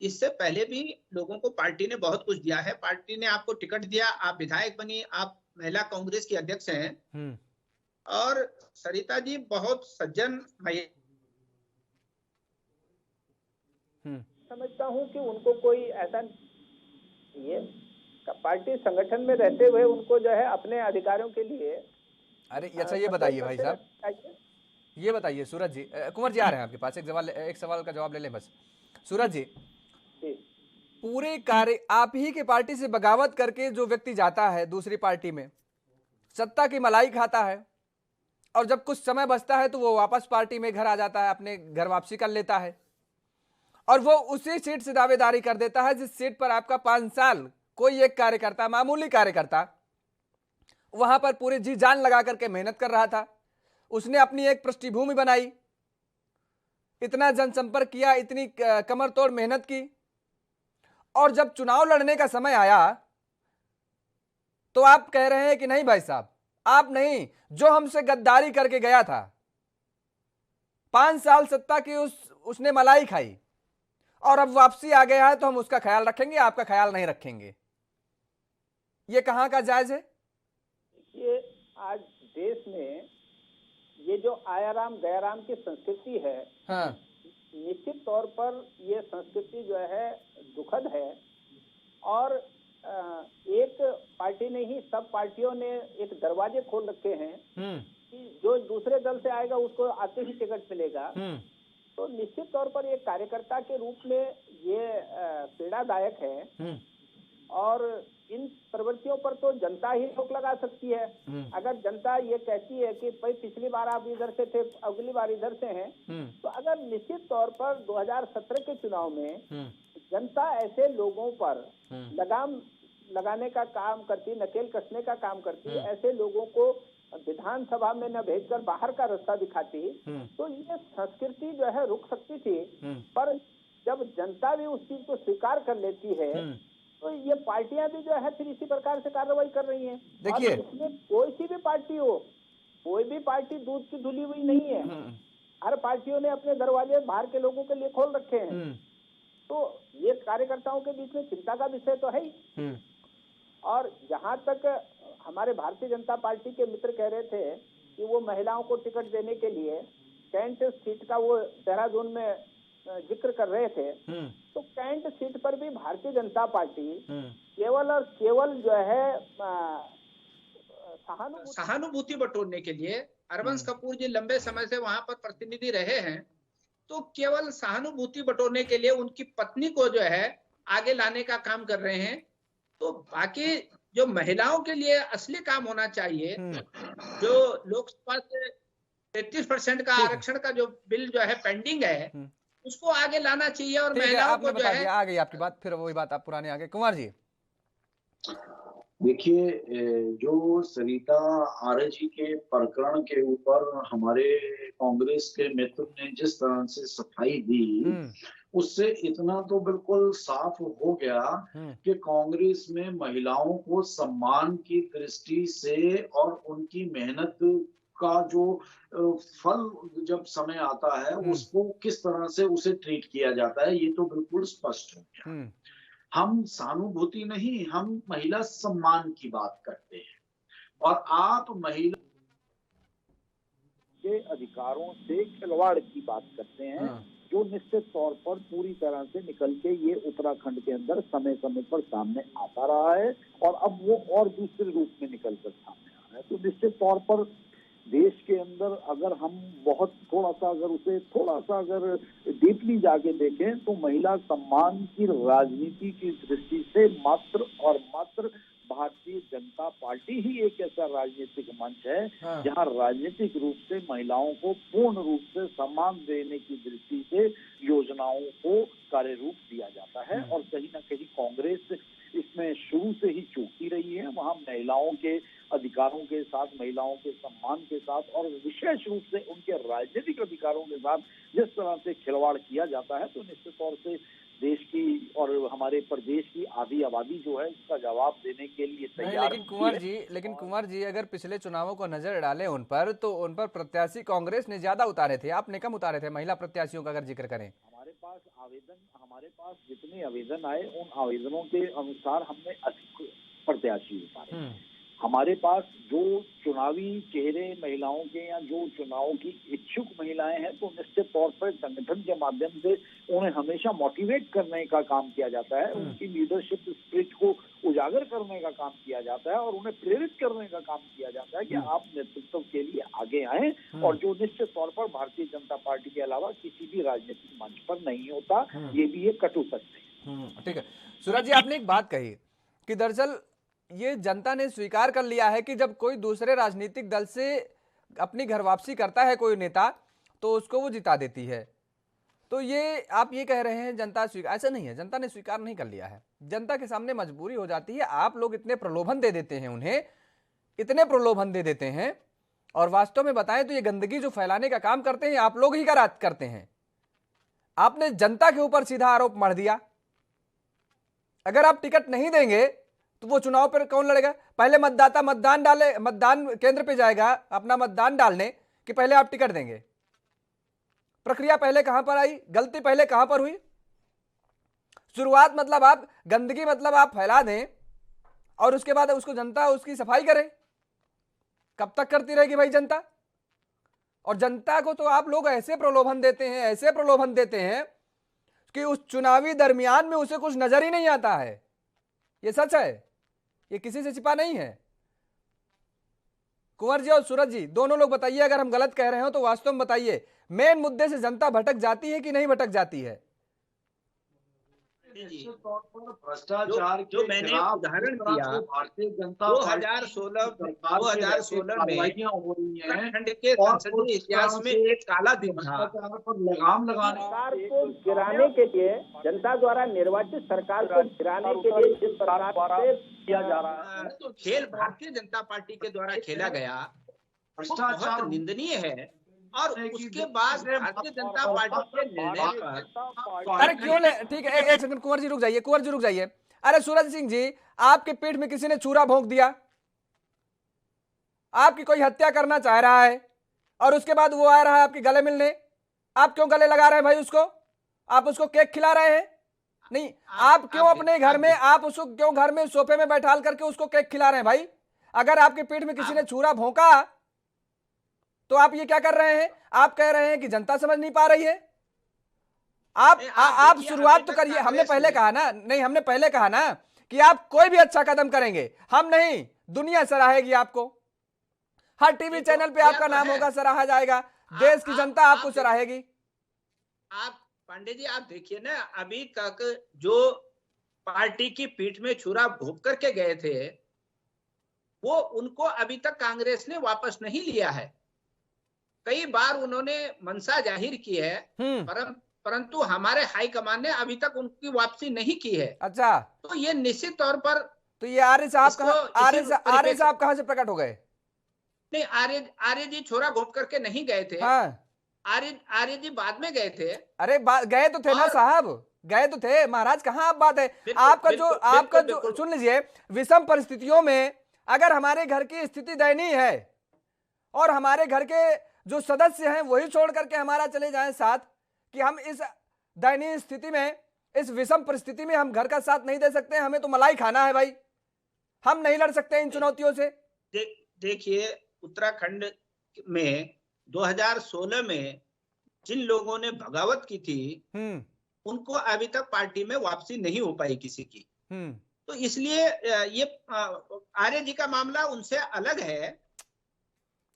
इससे पहले भी लोगों को पार्टी ने बहुत कुछ दिया है। पार्टी ने आपको टिकट दिया, आप विधायक बनी, आप महिला कांग्रेस की अध्यक्ष हैं, और सरिता जी बहुत सज्जन समझता हूं कि उनको कोई ऐसा, ये पार्टी संगठन में रहते हुए उनको जो है अपने अधिकारों के लिए। अरे अच्छा, ये बताइए भाई साहब, ये बताइए सूरज जी, कुंवर जी आ रहे हैं आपके पास, एक सवाल का जवाब ले लें बस। सूरज जी, पूरे कार्य आप ही के पार्टी से बगावत करके जो व्यक्ति जाता है दूसरी पार्टी में, सत्ता की मलाई खाता है, और जब कुछ समय बचता है तो वो वापस पार्टी में घर आ जाता है, अपने घर वापसी कर लेता है, और वो उसी सीट से दावेदारी कर देता है जिस सीट पर आपका 5 साल कोई एक कार्यकर्ता, मामूली कार्यकर्ता, वहां पर पूरी जी जान लगा करके मेहनत कर रहा था। उसने अपनी एक पृष्ठभूमि बनाई, इतना जनसंपर्क किया, इतनी कमर तोड़ मेहनत की, और जब चुनाव लड़ने का समय आया तो आप कह रहे हैं कि नहीं भाई साहब, आप नहीं, जो हमसे गद्दारी करके गया था, 5 साल सत्ता की उसने मलाई खाई, और अब वापसी आ गया है तो हम उसका ख्याल रखेंगे, आपका ख्याल नहीं रखेंगे। ये कहां का जायज है? ये आज देश में ये जो आयाराम गयाराम की संस्कृति है, हाँ, निश्चित तौर पर ये संस्कृति जो है दुखद है, और एक पार्टी ने ही, सब पार्टियों ने एक दरवाजे खोल रखे हैं कि जो दूसरे दल से आएगा उसको आते ही टिकट मिलेगा। तो निश्चित तौर पर एक कार्यकर्ता के रूप में ये पीड़ादायक है, और इन प्रवृत्तियों पर तो जनता ही रोक लगा सकती है। अगर जनता ये कहती है कि भाई पिछली बार आप इधर से थे, अगली बार इधर से हैं, तो अगर निश्चित तौर पर 2017 के चुनाव में जनता ऐसे लोगों पर लगाम लगाने का काम करती, नकेल कसने का काम करती, ऐसे लोगों को विधानसभा में न भेजकर बाहर का रास्ता दिखाती, तो ये संस्कृति जो है रुक सकती थी। पर जब जनता भी उस चीज को स्वीकार कर लेती है तो ये पार्टियां भी जो है फिर इसी प्रकार से कार्रवाई कर रही हैं। देखिए, इसमें कोई सी भी पार्टी हो, कोई भी पार्टी दूध की धुली हुई नहीं है। हर पार्टियों ने अपने दरवाजे बाहर के लोगों के लिए खोल रखे हैं। तो ये कार्यकर्ताओं के बीच में चिंता का विषय तो है ही। और जहां तक हमारे भारतीय जनता पार्टी के मित्र कह रहे थे कि वो महिलाओं को टिकट देने के लिए कैंट सीट का वो देहरादून में जिक्र कर रहे थे, तो कैंट सीट पर भी भारतीय जनता पार्टी केवल और केवल जो है सहानुभूति बटोरने के लिए, हरवंश कपूर जी लंबे समय से वहां पर प्रतिनिधि रहे हैं, तो केवल सहानुभूति बटोरने के लिए उनकी पत्नी को जो है आगे लाने का काम कर रहे हैं। तो बाकी जो महिलाओं के लिए असली काम होना चाहिए, जो लोकसभा से 33% का आरक्षण का जो बिल जो है पेंडिंग है, उसको आगे लाना चाहिए। और महिलाओं को जो है, आ गई आपकी बात, फिर वही बात आप पुराने आ गए। कुमार जी, देखिए, जो सरिता आर्य जी के प्रकरण के ऊपर हमारे कांग्रेस के मित्र ने जिस तरह से सफाई दी, उससे इतना तो बिल्कुल साफ हो गया कि कांग्रेस में महिलाओं को सम्मान की दृष्टि से और उनकी मेहनत का जो फल जब समय आता है उसको किस तरह से उसे ट्रीट किया जाता है, ये तो बिल्कुल स्पष्ट हो गया। हम सहानुभूति नहीं, हम महिला सम्मान की बात करते हैं, और आप महिला के अधिकारों से खिलवाड़ की बात करते हैं, जो निश्चित तौर पर पूरी तरह से निकल के ये उत्तराखंड के अंदर समय समय पर सामने आता रहा है, और अब वो और दूसरे रूप में निकल कर सामने आ रहा है। तो निश्चित तौर पर देश के अंदर अगर हम बहुत थोड़ा सा अगर डीपली जाके देखें, तो महिला सम्मान की राजनीति की दृष्टि से मात्र और मात्र भारतीय जनता पार्टी ही एक ऐसा राजनीतिक मंच है हाँ। जहां राजनीतिक रूप से महिलाओं को पूर्ण रूप से सम्मान देने की दृष्टि से योजनाओं को कार्य रूप दिया जाता है। और कहीं ना कहीं कांग्रेस इसमें शुरू से ही चूकती रही है। वहां महिलाओं के अधिकारों के साथ, महिलाओं के सम्मान के साथ और विशेष रूप से उनके राजनीतिक अधिकारों के साथ जिस तरह से खिलवाड़ किया जाता है, तो निश्चित तौर से देश की और हमारे प्रदेश की आधी आबादी जो है उसका जवाब देने के लिए तैयार है। लेकिन कुंवर जी अगर पिछले चुनावों को नजर डालें उन पर, तो उन पर प्रत्याशी कांग्रेस ने ज्यादा उतारे थे, आपने कम उतारे थे। महिला प्रत्याशियों का अगर जिक्र करें, हमारे पास जितने आवेदन आए उन आवेदनों के अनुसार हमने अधिक प्रत्याशी उतारे। हमारे पास जो चुनावी चेहरे महिलाओं के या जो चुनाव की इच्छुक महिलाएं हैं, तो निश्चित तौर पर संगठन के माध्यम से उन्हें हमेशा मोटिवेट करने का काम किया जाता है, उनकी लीडरशिप स्पिरिट को उजागर करने का काम किया जाता है और उन्हें प्रेरित करने का काम किया जाता है कि आप नेतृत्व के लिए आगे आए, और जो निश्चित तौर पर भारतीय जनता पार्टी के अलावा किसी भी राजनीतिक मंच पर नहीं होता। ये भी एक कटु सत्य है। ठीक है सूरज जी, आपने एक बात कही कि दरअसल ये जनता ने स्वीकार कर लिया है कि जब कोई दूसरे राजनीतिक दल से अपनी घर वापसी करता है कोई नेता, तो उसको वो जिता देती है। तो ये आप ये कह रहे हैं जनता स्वीकार, ऐसा नहीं है, जनता ने स्वीकार नहीं कर लिया है। जनता के सामने मजबूरी हो जाती है। आप लोग इतने प्रलोभन दे देते हैं उन्हें, इतने प्रलोभन दे देते हैं, और वास्तव में बताएं तो ये गंदगी जो फैलाने का काम करते हैं आप लोग ही करते हैं। आपने जनता के ऊपर सीधा आरोप मढ़ दिया। अगर आप टिकट नहीं देंगे तो वो चुनाव पर कौन लड़ेगा? पहले मतदाता मतदान केंद्र पे जाएगा अपना मतदान डालने कि पहले आप टिकट देंगे। प्रक्रिया पहले कहां पर आई? गलती पहले कहां पर हुई? शुरुआत मतलब आप गंदगी मतलब आप फैला दें और उसके बाद उसको जनता उसकी सफाई करे। कब तक करती रहेगी भाई जनता? और जनता को तो आप लोग ऐसे प्रलोभन देते हैं कि उस चुनावी दरमियान में उसे कुछ नजर ही नहीं आता है। ये सच है, ये किसी से छिपा नहीं है। कुंवर जी और सूरज जी दोनों लोग बताइए, अगर हम गलत कह रहे हो तो वास्तव में बताइए, मेन मुद्दे से जनता भटक जाती है कि नहीं भटक जाती है? भ्रष्टाचार जो मैंने उदाहरण दिया, भारतीय जनता 2016 में उत्तराखंड के संसदीय इतिहास में एक काला दिन था। लगाम लगाने सरकार को गिराने के लिए, जनता द्वारा निर्वाचित सरकार को गिराने के लिए जिस प्रकार से किया जा रहा है, तो खेल भारतीय जनता पार्टी के द्वारा खेला गया भ्रष्टाचार निंदनीय है। और उसके बाद भारतीय जनता पार्टी के निर्णय पर अरे क्यों ले, ठीक है एक सेकंड कुंवर जी रुक जाइए। अरे सूरज सिंह जी, आपके पीठ में किसी ने छुरा भोंक दिया, आपकी कोई हत्या करना चाह रहा है और उसके बाद वो आ रहा है आपके गले मिलने, आप क्यों गले लगा रहे हैं भाई उसको? आप उसको केक खिला रहे हैं? नहीं, आप क्यों अपने घर में, आप उसको क्यों घर में सोफे में बैठाल करके उसको केक खिला रहे हैं भाई? अगर आपके पीठ में किसी ने छुरा भोंका तो आप ये क्या कर रहे हैं? आप कह रहे हैं कि जनता समझ नहीं पा रही है। आप शुरुआत तो करिए। हमने पहले कहा ना कि आप कोई भी अच्छा कदम करेंगे, हम नहीं, दुनिया सराहेगी आपको। हर टीवी चैनल पे आपका नाम होगा, सराहा जाएगा, देश की जनता आपको सराहेगी। आप पांडे जी आप देखिए ना, अभी तक जो पार्टी की पीठ में छुरा भोंक करके गए थे वो उनको अभी तक कांग्रेस ने वापस नहीं लिया है। कई बार उन्होंने मंशा जाहिर की है, परंतु हमारे हाईकमान ने अभी तक उनकी वापसी नहीं की है। अच्छा, तो ये निश्चित तौर पर, तो ये आर्य साहब कहां से प्रकट हो गए? नहीं, आर्य जी छोरा घोंप करके नहीं गए थे। हाँ। आर्य जी बाद में गए थे। अरे गए तो थे ना साहब, गए तो थे महाराज, कहां आप बात है? आपका जो सुन लीजिए, विषम परिस्थितियों में अगर हमारे घर की स्थिति दयनीय है और हमारे घर के जो सदस्य हैं वही छोड़ करके हमारा चले जाएं साथ, कि हम इस दयनीय स्थिति में, इस विषम परिस्थिति में हम घर का साथ नहीं दे सकते, हमें तो मलाई खाना है भाई, हम नहीं लड़ सकते इन चुनौतियों से। देखिए, उत्तराखंड में 2016 में जिन लोगों ने बगावत की थी उनको अभी तक पार्टी में वापसी नहीं हो पाई किसी की। तो इसलिए ये आर्य जी का मामला उनसे अलग है।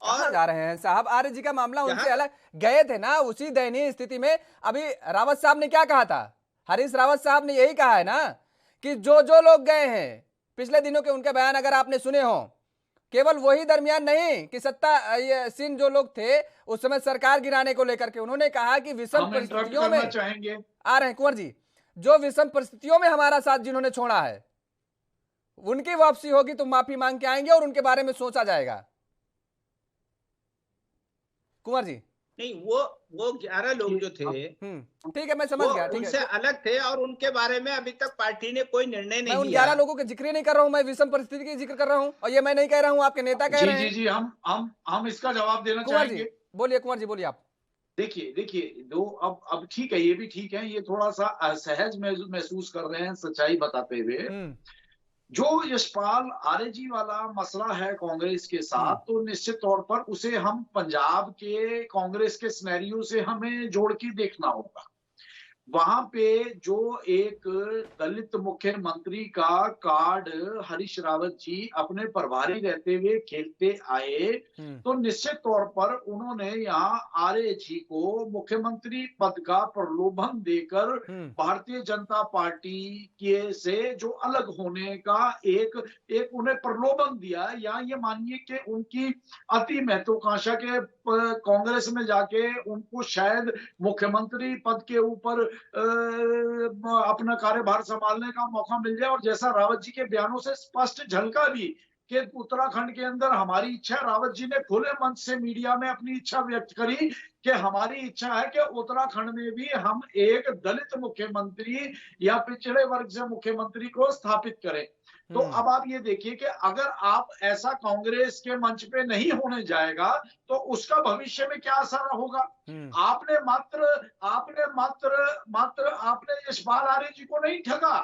और जा रहे हैं साहब, आर्य जी का मामला उनसे अलग, गए थे ना उसी दयनीय स्थिति में। अभी रावत साहब ने क्या कहा था? हरीश रावत साहब ने यही कहा है ना कि जो लोग गए हैं पिछले दिनों के उनके बयान अगर आपने सुने हो, केवल वही दरमियान नहीं कि सत्तासीन जो लोग थे उस समय सरकार गिराने को लेकर के उन्होंने कहा कि विषम परिस्थितियों में चाहेंगे आ रहे हैं कुंवर जी, जो विषम परिस्थितियों में हमारा साथ जिन्होंने छोड़ा है उनकी वापसी होगी तो माफी मांग के आएंगे और उनके बारे में सोचा जाएगा। कुंवर जी नहीं, वो 11 लोग जो थे, ठीक है, मैं समझ गया, ठीक उनसे है, अलग थे और उनके बारे में अभी तक पार्टी ने कोई निर्णय नहीं लिया। मैं उन 11 लोगों के जिक्र नहीं कर रहा हूं, मैं विषम परिस्थिति की जिक्र कर रहा हूं और ये मैं नहीं कह रहा हूं, आपके नेता कह रहे हैं। जी हम इसका जवाब देना कुंवर चाहेंगे। जी बोलिए, कुंवर जी बोलिए आप। देखिए दो अब ठीक है, ये भी ठीक है, ये थोड़ा सा असहज महसूस कर रहे हैं सच्चाई बताते हुए। जो यशपाल आर्य वाला मसला है कांग्रेस के साथ, तो निश्चित तौर पर उसे हम पंजाब के कांग्रेस के सिनेरियो से हमें जोड़ के देखना होगा। वहां पे जो एक दलित मुख्यमंत्री का कार्ड हरीश रावत जी अपने प्रभारी रहते हुए खेलते आए, तो निश्चित तौर पर उन्होंने यहाँ आर्य जी को मुख्यमंत्री पद का प्रलोभन देकर भारतीय जनता पार्टी के से जो अलग होने का एक उन्हें प्रलोभन दिया, या ये मानिए कि उनकी अति महत्वाकांक्षा के कांग्रेस में जाके उनको शायद मुख्यमंत्री पद के ऊपर अपना कार्यभार संभालने का मौका मिल जाए। और जैसा रावत जी के बयानों से स्पष्ट झलका भी कि उत्तराखंड के अंदर हमारी इच्छा, रावत जी ने खुले मंच से मीडिया में अपनी इच्छा व्यक्त करी कि हमारी इच्छा है कि उत्तराखंड में भी हम एक दलित मुख्यमंत्री या पिछड़े वर्ग से मुख्यमंत्री को स्थापित करें। तो अब आप ये देखिए कि अगर आप ऐसा कांग्रेस के मंच पे नहीं होने जाएगा तो उसका भविष्य में क्या असर होगा। आपने आपने यशपाल आर्य जी को नहीं ठगा,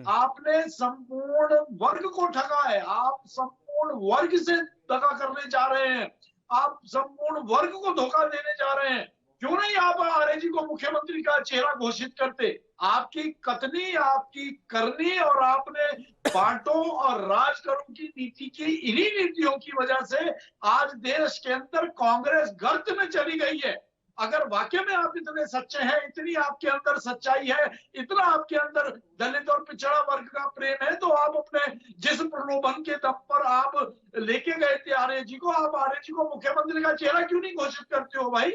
आपने संपूर्ण वर्ग को ठगा है। आप संपूर्ण वर्ग से दगा करने जा रहे हैं, आप संपूर्ण वर्ग को धोखा देने जा रहे हैं। क्यों नहीं आप आर्य जी को मुख्यमंत्री का चेहरा घोषित करते। आपकी कथनी, आपकी करनी और आपने बांटो और राज करो की नीति की, इन्हीं नीतियों की वजह से आज देश के अंदर कांग्रेस गर्त में चली गई है। अगर वाकई में आप इतने सच्चे हैं, इतनी आपके अंदर सच्चाई है, इतना आपके अंदर दलित और पिछड़ा वर्ग का प्रेम है, तो आप अपने जिस प्रलोभन के दम पर आप लेके गए थे आर्य जी को, आप आर्य जी को मुख्यमंत्री का चेहरा क्यों नहीं घोषित करते हो भाई।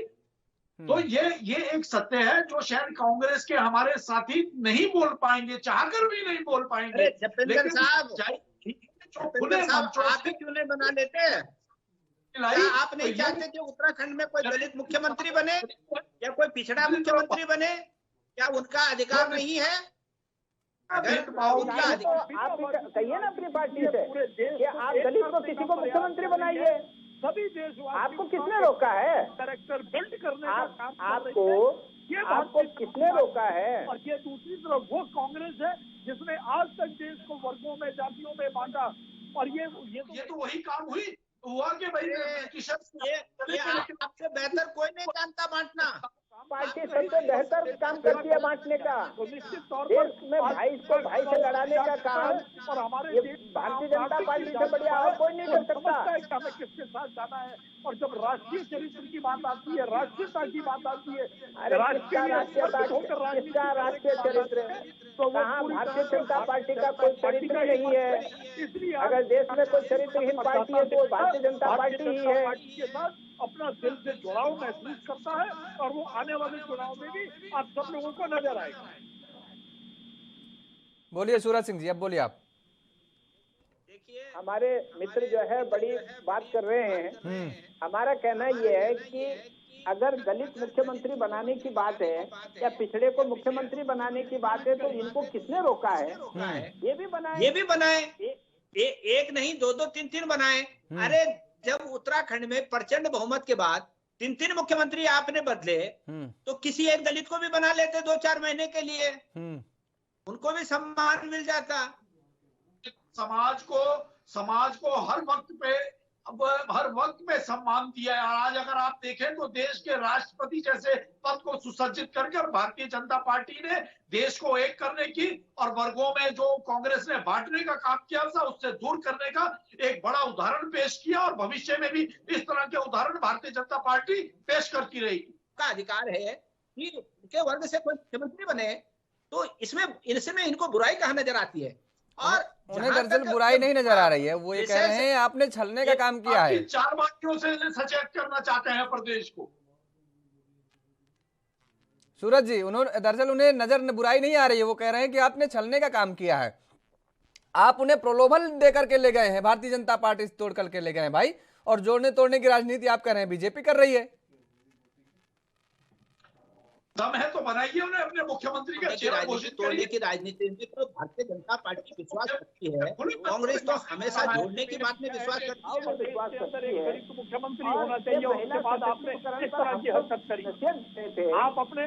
तो ये एक सत्य है जो शायद कांग्रेस के हमारे साथी नहीं बोल पाएंगे, चाहकर भी नहीं बोल पाएंगे। जपेंद्र साहब आप ही क्यों नहीं बना लेते हैं? आप नहीं चाहते कि उत्तराखंड में कोई दलित मुख्यमंत्री बने या कोई पिछड़ा मुख्यमंत्री बने? क्या उनका अधिकार नहीं है? अगर उनका अधिकार, आप कहिए ना अपनी पार्टी से कि आप दलित को किसी को मुख्यमंत्री बनाइए। सभी देशवासियों आपको किसने रोका है? कैरेक्टर बिल्ड करने का काम आपको किसने रोका है? और ये दूसरी तरफ वो कांग्रेस है जिसने आज तक देश को वर्गों में, जातियों में बांटा। और ये तो वही काम हुआ कि भाई आपसे बेहतर कोई नहीं जानता बांटना। पार्टी सबसे बेहतर काम करती है बांटने का। तो निश्चित तौर पर देश में भाई को भाई से लड़ाने का काम और हमारे ये भारतीय जनता पार्टी से बढ़िया और कोई नहीं कर सकता। हमें किसके साथ जाना है। और जब राष्ट्रीय चरित्र की बात आती है, राष्ट्रीयता की बात आती है, किसका राष्ट्रीय चरित्र, तो कहाँ भारतीय जनता पार्टी का कोई चरित्र नहीं है। इसलिए अगर देश में कोई चरित्रहीन पार्टी है तो भारतीय जनता पार्टी ही है। के साथ अपना दिल से जुड़ाव महसूस करता है और वो आने वाले चुनाव में भी आप सब लोगों को नजर आएगा। बोलिए सूरज सिंह जी, अब बोलिए आप। देखिए, हमारे मित्र जो है बड़ी बात कर रहे हैं। हमारा कहना ये है कि अगर दलित मुख्यमंत्री बनाने की बात है या पिछड़े को मुख्यमंत्री बनाने की बात है तो इनको किसने रोका है? ये भी बनाए। एक नहीं, दो तीन बनाए। अरे जब उत्तराखंड में प्रचंड बहुमत के बाद 3 मुख्यमंत्री आपने बदले तो किसी एक दलित को भी बना लेते 2-4 महीने के लिए, उनको भी सम्मान मिल जाता। समाज को हर वक्त पे सम्मान दिया है। आज अगर आप देखें तो देश के राष्ट्रपति जैसे पद को सुसज्जित करके और भारतीय जनता पार्टी ने देश को एक करने की और वर्गों में जो कांग्रेस ने बांटने का काम किया था उससे दूर करने का एक बड़ा उदाहरण पेश किया। और भविष्य में भी इस तरह के उदाहरण भारतीय जनता पार्टी पेश करती रहेगी। का अधिकार है कि उनके वर्ग से कोई मुख्यमंत्री बने, तो इसमें इनको बुराई कहाँ नजर आती है? और उन्हें दरअसल बुराई नहीं नजर आ रही है, वो ये कह रहे हैं आपने छलने का काम किया है। 4 बातियों से सचेत करना चाहते हैं प्रदेश को। सूरज जी, उन्होंने दरअसल उन्हें नजर बुराई नहीं आ रही है, वो कह रहे हैं कि आपने छलने का काम किया है। आप उन्हें प्रलोभन देकर के ले गए हैं, भारतीय जनता पार्टी से तोड़ करके ले गए हैं भाई, और जोड़ने तोड़ने की राजनीति आप कर रहे हैं, बीजेपी कर रही है। दम है तो बनाइए उन्हें अपने मुख्यमंत्री का चेहरा घोषित तोड़ने की राजनीति में तो भारतीय जनता पार्टी विश्वास करती है, कांग्रेस तो हमेशा जोड़ने की बात में विश्वास करती है। मुख्यमंत्री होना चाहिए, उसके बाद आपने इस तरह की हरकत करी। आप अपने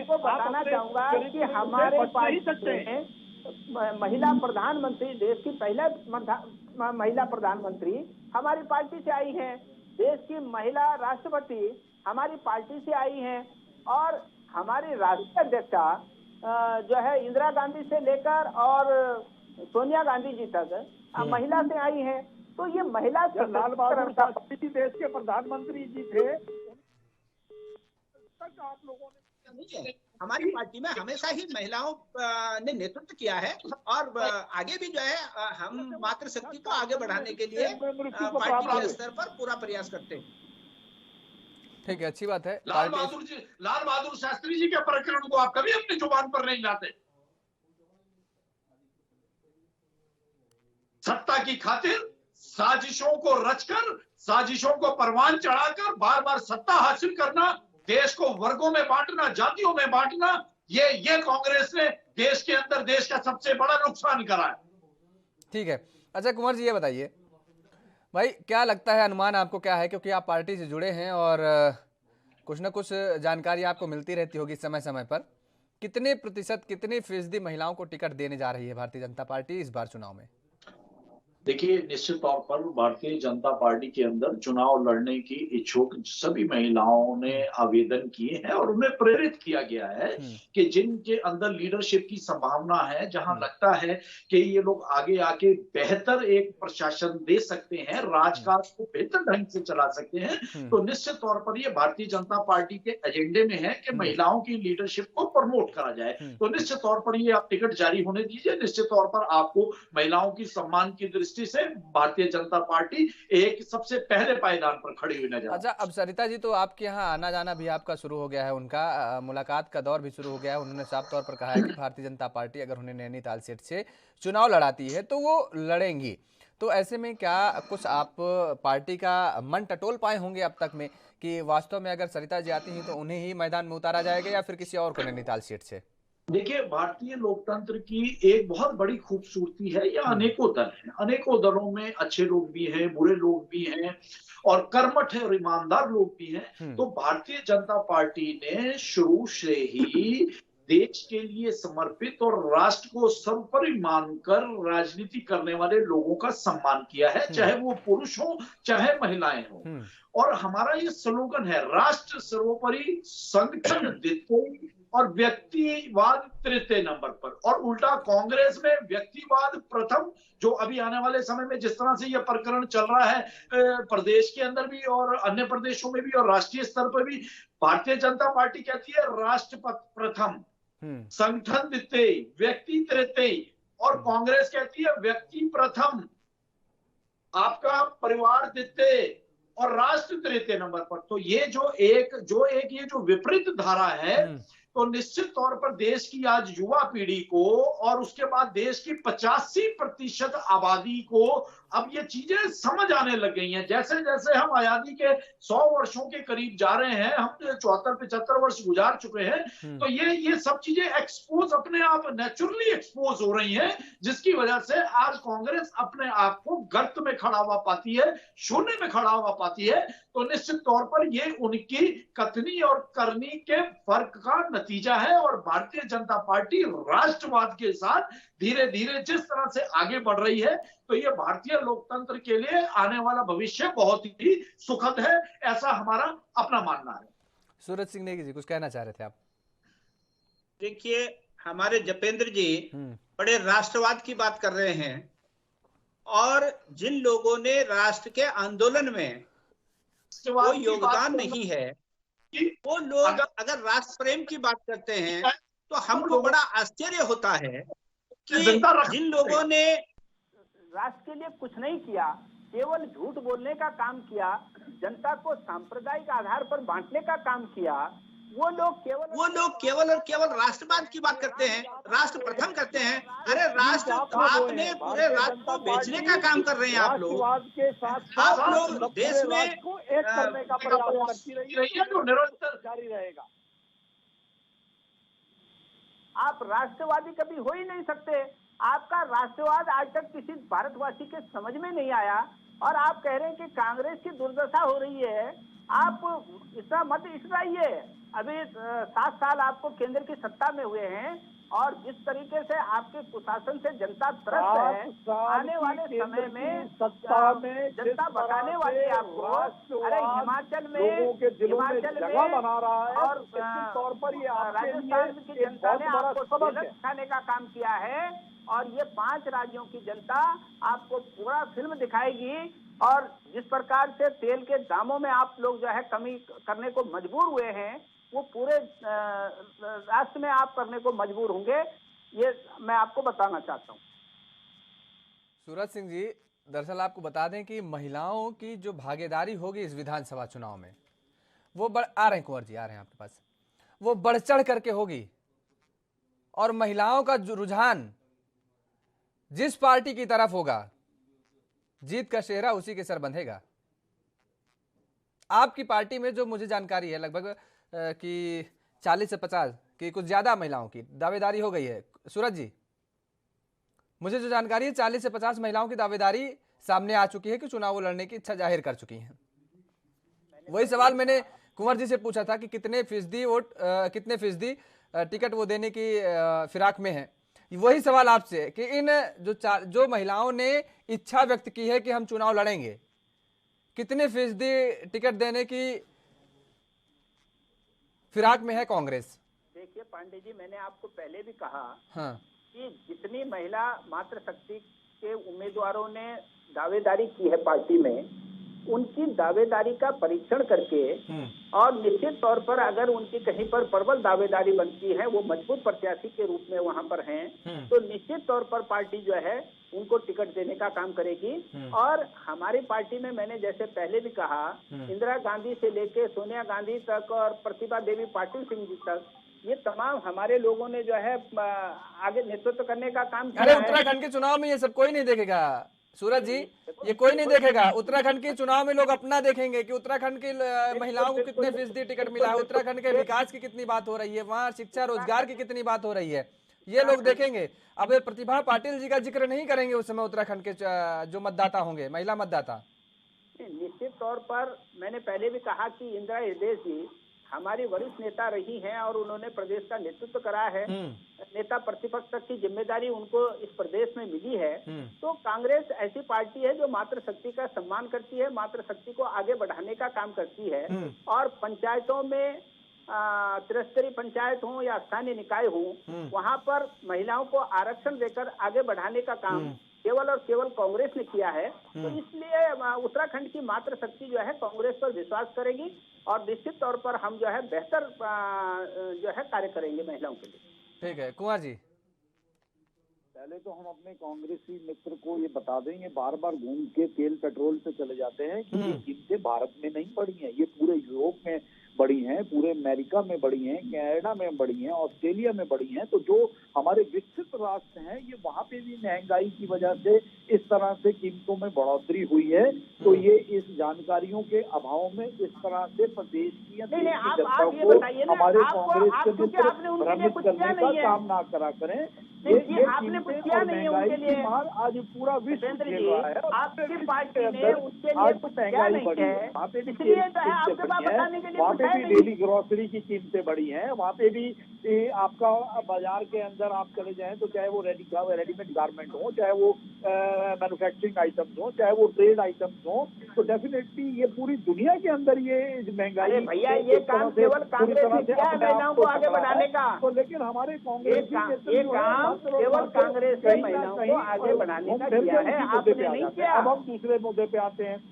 को बताना चाहूंगा कि हमारे पार्टी में महिला प्रधानमंत्री, देश की पहला महिला प्रधानमंत्री हमारी पार्टी से आई हैं, देश की महिला राष्ट्रपति हमारी पार्टी से आई हैं, और हमारी राष्ट्रीय अध्यक्षा जो है इंदिरा गांधी से लेकर और सोनिया गांधी जी तक महिला से आई हैं। तो ये महिला लाल बहादुर शास्त्री देश के प्रधानमंत्री जी थे, आप लोगों ने हमारी पार्टी में हमेशा ही महिलाओं ने नेतृत्व किया है, और आगे भी जो है हम मातृशक्ति को आगे बढ़ाने के लिए पार्टी के स्तर पर पूरा प्रयास करते हैं। ठीक है, अच्छी बात है। लाल बहादुर शास्त्री जी के प्रकरण को आप कभी अपनी जुबान पर नहीं लाते। सत्ता की खातिर साजिशों को रचकर, साजिशों को परवान चढ़ाकर बार बार सत्ता हासिल करना, देश को वर्गों में बांटना, जातियों में बांटना, ये कांग्रेस ने देश के अंदर देश का सबसे बड़ा नुकसान करा है। ठीक है, अच्छा कुंवर जी ये बताइए भाई, क्या लगता है, अनुमान आपको क्या है, क्योंकि आप पार्टी से जुड़े हैं और कुछ ना कुछ जानकारी आपको मिलती रहती होगी समय समय पर, कितने प्रतिशत, कितनी फीसदी महिलाओं को टिकट देने जा रही है भारतीय जनता पार्टी इस बार चुनाव में? देखिए, निश्चित तौर पर भारतीय जनता पार्टी के अंदर चुनाव लड़ने की इच्छुक सभी महिलाओं ने आवेदन किए हैं, और उन्हें प्रेरित किया गया है कि जिनके अंदर लीडरशिप की संभावना है, जहां लगता है कि ये लोग आगे आके बेहतर एक प्रशासन दे सकते हैं, राजकाज को बेहतर ढंग से चला सकते हैं, तो निश्चित तौर पर ये भारतीय जनता पार्टी के एजेंडे में है कि महिलाओं की लीडरशिप को प्रमोट करा जाए। तो निश्चित तौर पर ये आप टिकट जारी होने दीजिए, निश्चित तौर पर आपको महिलाओं की सम्मान की दृष्टि से भारतीय जनता पार्टी एक सबसे पहले पायदान पर खड़ी हुई नजर। अच्छा, अब सरिता जी, तो आपके यहाँ आना जाना भी आपका शुरू हो गया है, उनका मुलाकात का दौर भी शुरू हो गया है। उन्होंने साफ तौर पर कहा है कि भारतीय जनता पार्टी अगर उन्हें नैनीताल सीट से चुनाव लड़ाती है तो वो लड़ेंगी। तो ऐसे में क्या कुछ आप पार्टी का मन टटोल पाए होंगे अब तक में कि वास्तव में अगर सरिता जी आती हैं तो उन्हें ही मैदान में उतारा जाएगा या फिर किसी और को नैनीताल सीट से? देखिए, भारतीय लोकतंत्र की एक बहुत बड़ी खूबसूरती है, या अनेकों दल हैं, अनेकों दलों में अच्छे लोग भी हैं, बुरे लोग भी हैं, और कर्मठ है और ईमानदार लोग भी हैं। तो भारतीय जनता पार्टी ने शुरू से ही देश के लिए समर्पित और राष्ट्र को सर्वोपरि मानकर राजनीति करने वाले लोगों का सम्मान किया है, चाहे वो पुरुष हो चाहे महिलाएं हो। और हमारा ये स्लोगन है, राष्ट्र सर्वोपरि, संगठन द्वितीय और व्यक्तिवाद तृतीय नंबर पर। और उल्टा कांग्रेस में व्यक्तिवाद प्रथम, जो अभी आने वाले समय में जिस तरह से यह प्रकरण चल रहा है प्रदेश के अंदर भी और अन्य प्रदेशों में भी और राष्ट्रीय स्तर पर भी, भारतीय जनता पार्टी कहती है राष्ट्र प्रथम, संगठन द्वितीय, व्यक्ति तृतीय, और कांग्रेस कहती है व्यक्ति प्रथम, आपका परिवार द्वितीय और राष्ट्र तृतीय नंबर पर। तो ये जो विपरीत धारा है, तो निश्चित तौर पर देश की आज युवा पीढ़ी को और उसके बाद देश की 85% आबादी को अब ये चीजें समझ आने लग गई हैं। जैसे जैसे हम आजादी के 100 वर्षों के करीब जा रहे हैं, हम 74-75 वर्ष गुजार चुके हैं, तो ये सब चीजें एक्सपोज, अपने आप नेचुरली एक्सपोज हो रही हैं, जिसकी वजह से आज कांग्रेस अपने आप को गर्त में खड़ा हुआ पाती है, शून्य में खड़ा हुआ पाती है। तो निश्चित तौर पर ये उनकी कथनी और करनी के फर्क का नतीजा है। और भारतीय जनता पार्टी राष्ट्रवाद के साथ धीरे धीरे जिस तरह से आगे बढ़ रही है, तो ये भारतीय लोकतंत्र के लिए आने वाला भविष्य बहुत ही सुखद है, ऐसा हमारा अपना मानना है। सूरज सिंह नेगी जी, कुछ कहना चाह रहे थे आप? देखिए, हमारे जपेंद्र जी बड़े राष्ट्रवाद की बात कर रहे हैं, और जिन लोगों ने राष्ट्र के आंदोलन में कोई योगदान नहीं है, वो लोग अगर राष्ट्र प्रेम की बात करते हैं तो हमको बड़ा आश्चर्य होता है कि जनता रख जिन लोगों ने राष्ट्र के लिए कुछ नहीं किया, केवल झूठ बोलने का काम किया, जनता को सांप्रदायिक आधार पर बांटने का काम किया, वो लोग केवल और केवल राष्ट्रवाद की बात करते हैं, राष्ट्र प्रथम करते हैं। अरे राष्ट्र आपने पूरे राष्ट्र को बेचने का काम कर रहे हैं आप लोग। राष्ट्रवाद के साथ आप लोग देश में को एक करने का प्रयास करती रही है, जो निरंतर जारी रहेगा। आप राष्ट्रवादी कभी हो ही नहीं सकते। आपका राष्ट्रवाद आज तक किसी भारतवासी के समझ में नहीं आया, और आप कह रहे हैं कि कांग्रेस की दुर्दशा हो रही है। आप इतना मत इसराइए। अभी 7 साल आपको केंद्र की सत्ता में हुए हैं, और जिस तरीके से आपके कुशासन से जनता त्रस्त है, आने वाले समय में सत्ता में जनता बताने वाली है आपको। अरे हिमाचल में जगह बना रहा है, और तौर पर ये राजस्थान की जनता ने आपको तिलक खाने का काम किया है, और ये 5 राज्यों की जनता आपको पूरा फिल्म दिखाएगी। और जिस प्रकार से तेल के दामों में आप लोग जो है कमी करने को मजबूर हुए हैं, वो पूरे राष्ट्र में आप करने को मजबूर होंगे, ये मैं आपको बताना चाहता हूँ। सूरज सिंह जी, दरअसल आपको बता दें कि महिलाओं की जो भागीदारी होगी इस विधानसभा चुनाव में, वो आ रहे हैं कुंवर जी, आ रहे हैं आपके पास, वो बढ़ चढ़ करके होगी। और महिलाओं का जो रुझान जिस पार्टी की तरफ होगा, जीत का सेहरा उसी के सर बंधेगा। आपकी पार्टी में जो मुझे जानकारी है, लगभग कि 40 से 50 की कुछ ज्यादा महिलाओं की दावेदारी हो गई है। सूरज जी, मुझे जो जानकारी है 40 से 50 महिलाओं की दावेदारी सामने आ चुकी है कि चुनाव लड़ने की इच्छा जाहिर कर चुकी हैं। वही सवाल मैंने कुंवर जी से पूछा था कि कितने फीसदी टिकट वो देने की फिराक में है। वही सवाल आपसे कि इन जो महिलाओं ने इच्छा व्यक्त की है कि हम चुनाव लड़ेंगे, कितने फीसदी टिकट देने की फिराक में है कांग्रेस? देखिए पांडे जी, मैंने आपको पहले भी कहा हाँ, कि जितनी महिला मातृशक्ति के उम्मीदवारों ने दावेदारी की है पार्टी में, उनकी दावेदारी का परीक्षण करके, और निश्चित तौर पर अगर उनकी कहीं पर प्रबल दावेदारी बनती है, वो मजबूत प्रत्याशी के रूप में वहां पर हैं, तो निश्चित तौर पर पार्टी जो है उनको टिकट देने का काम करेगी। और हमारी पार्टी में मैंने जैसे पहले भी कहा, इंदिरा गांधी से लेके सोनिया गांधी तक और प्रतिभा देवी पाटिल सिंह जी तक, ये तमाम हमारे लोगों ने जो है आगे नेतृत्व करने का काम किया है। अरे उत्तराखंड के चुनाव में ये सब कोई नहीं देखेगा सूरज जी, ये कोई नहीं देखेगा। उत्तराखंड के चुनाव में लोग अपना देखेंगे कि उत्तराखंड की महिलाओं को कितने फीसदी टिकट मिला है, उत्तराखंड के विकास की कितनी बात हो रही है, वहाँ शिक्षा रोजगार की कितनी बात हो रही है, ये लोग देखेंगे। अब प्रतिभा पाटिल जी का जिक्र नहीं करेंगे उस समय उत्तराखंड के जो मतदाता होंगे, महिला मतदाता। निश्चित तौर पर मैंने पहले भी कहा कि इंदिरा हृदय जी हमारी वरिष्ठ नेता रही हैं, और उन्होंने प्रदेश का नेतृत्व करा है। नेता प्रतिपक्ष तक की जिम्मेदारी उनको इस प्रदेश में मिली है। तो कांग्रेस ऐसी पार्टी है जो मातृशक्ति का सम्मान करती है, मातृशक्ति को आगे बढ़ाने का काम करती है। और पंचायतों में त्रिस्तरीय पंचायत हो या स्थानीय निकाय हो, वहां पर महिलाओं को आरक्षण देकर आगे बढ़ाने का काम केवल और केवल कांग्रेस ने किया है। तो इसलिए उत्तराखंड की मातृशक्ति जो है कांग्रेस पर विश्वास करेगी, और निश्चित तौर पर हम जो है बेहतर जो है कार्य करेंगे महिलाओं के लिए। ठीक है कुंवर जी, पहले तो हम अपने कांग्रेसी मित्र को ये बता दें, ये बार बार घूम के तेल पेट्रोल से चले जाते हैं कि ये कीमतें भारत में नहीं बढ़ी हैं, ये पूरे यूरोप में बढ़ी हैं, पूरे अमेरिका में बढ़ी हैं, कनाडा में बढ़ी हैं, ऑस्ट्रेलिया में बढ़ी हैं। तो जो हमारे विकसित राष्ट्र हैं, ये वहाँ पे भी महंगाई की वजह से इस तरह से कीमतों में बढ़ोतरी हुई है। तो ये इस जानकारियों के अभाव में इस तरह से प्रदेश की जनता को हमारे कांग्रेस के भ्रमित करने का काम ना करा करें। ये आपने कुछ किया नहीं है उनके लिए। आज पूरा विश्व खेल रहा है, आपकी पार्टी ने उसके लिए कुछ किया नहीं है, वहाँ पे भी इसलिए तो है आपके पास बताने के लिए वहाँ पे भी डेली ग्रोसरी की कीमतें बढ़ी हैं। वहाँ पे भी आपका बाजार के अंदर आप चले जाएं तो चाहे वो रेडीमेड गारमेंट हो, चाहे वो मैन्युफैक्चरिंग आइटम्स हो, चाहे वो ट्रेड आइटम्स हो, तो डेफिनेटली ये पूरी दुनिया के अंदर ये महंगाई। भैया ये काम केवल कांग्रेस ने किया है महिलाओं को आगे बढ़ाने का, तो लेकिन हमारे कांग्रेस केवल कांग्रेस ने महिलाओं को आगे बढ़ाने का किया है, आपने नहीं किया। अब हम दूसरे मुद्दे पे आते हैं।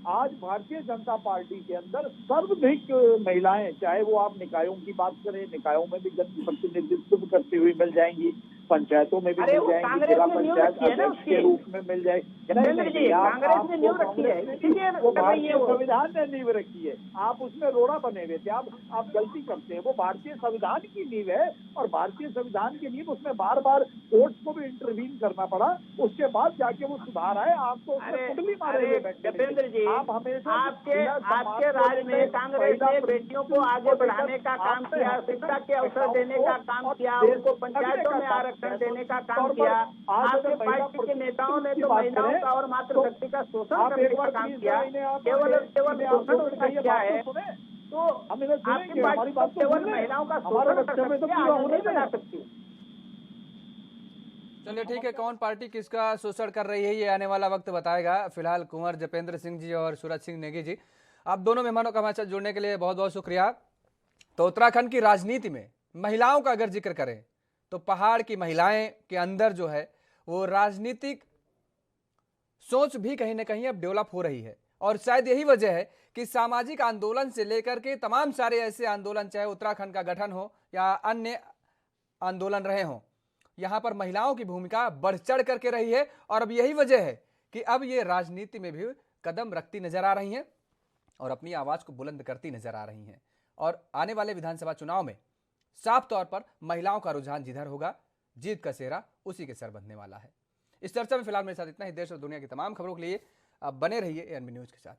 आज भारतीय जनता पार्टी के अंदर सर्वाधिक महिलाएं, चाहे वो आप निकायों की बात करें, निकायों में भी प्रतिनिधित्व करती हुई मिल जाएंगी, पंचायतों में भी अरे मिल वो जाएंगी, कांग्रेस जिला ने नींव पंचायत रखी है ना अध्यक्ष उसकी। के रूप में मिल जाएगी। जतेंद्र जी, कांग्रेस ने नींव रखी है, इसीलिए वो कर रही है भारतीय वो। संविधान ने नींव रखी है, आप उसमें रोड़ा बने हुए थे, आप गलती करते हैं। वो भारतीय संविधान की नींव है और भारतीय संविधान की नींव, उसमें बार बार कोर्ट्स को भी इंटरवीन करना पड़ा, उसके बाद जाके वो सुधार आए। आप तो उसमें कुंडली मारे हुए बैठे थे। जतेंद्र जी, आप हमेशा आपके राज में कांग्रेस ने बेटियों को आगे बढ़ाने का काम किया, शिक्षा के अवसर देने का काम किया, उनको पंचायतों में आरक्षण देने का काम किया। आपके पार्टी के नेताओं ने तो महिलाओं का और मातृशक्ति का शोषण करने का काम किया। केवल शोषण उनका किया है, तो आपकी पार्टी तो केवल महिलाओं का शोषण कर सकती है, आगे नहीं बना सकती। चलिए ठीक है, कौन पार्टी किसका शोषण कर रही है ये आने वाला वक्त बताएगा। फिलहाल कुंवर जपेंद्र सिंह जी और सूरज सिंह नेगी जी, आप दोनों मेहमानों का हमारे साथ जुड़ने के लिए बहुत बहुत शुक्रिया। तो उत्तराखंड की राजनीति में महिलाओं का अगर जिक्र करें तो पहाड़ की महिलाएं के अंदर जो है वो राजनीतिक सोच भी कहीं ना कहीं अब डेवलप हो रही है। और शायद यही वजह है कि सामाजिक आंदोलन से लेकर के तमाम सारे ऐसे आंदोलन, चाहे उत्तराखंड का गठन हो या अन्य आंदोलन रहे हों, यहाँ पर महिलाओं की भूमिका बढ़ चढ़ करके रही है। और अब यही वजह है कि अब ये राजनीति में भी कदम रखती नजर आ रही हैं और अपनी आवाज को बुलंद करती नजर आ रही हैं। और आने वाले विधानसभा चुनाव में साफ तौर पर महिलाओं का रुझान जिधर होगा, जीत का सेहरा उसी के सर बनने वाला है। इस चर्चा में फिलहाल मेरे साथ इतना ही। देश और दुनिया की तमाम खबरों के लिए आप बने रहिए एएनबी न्यूज के साथ।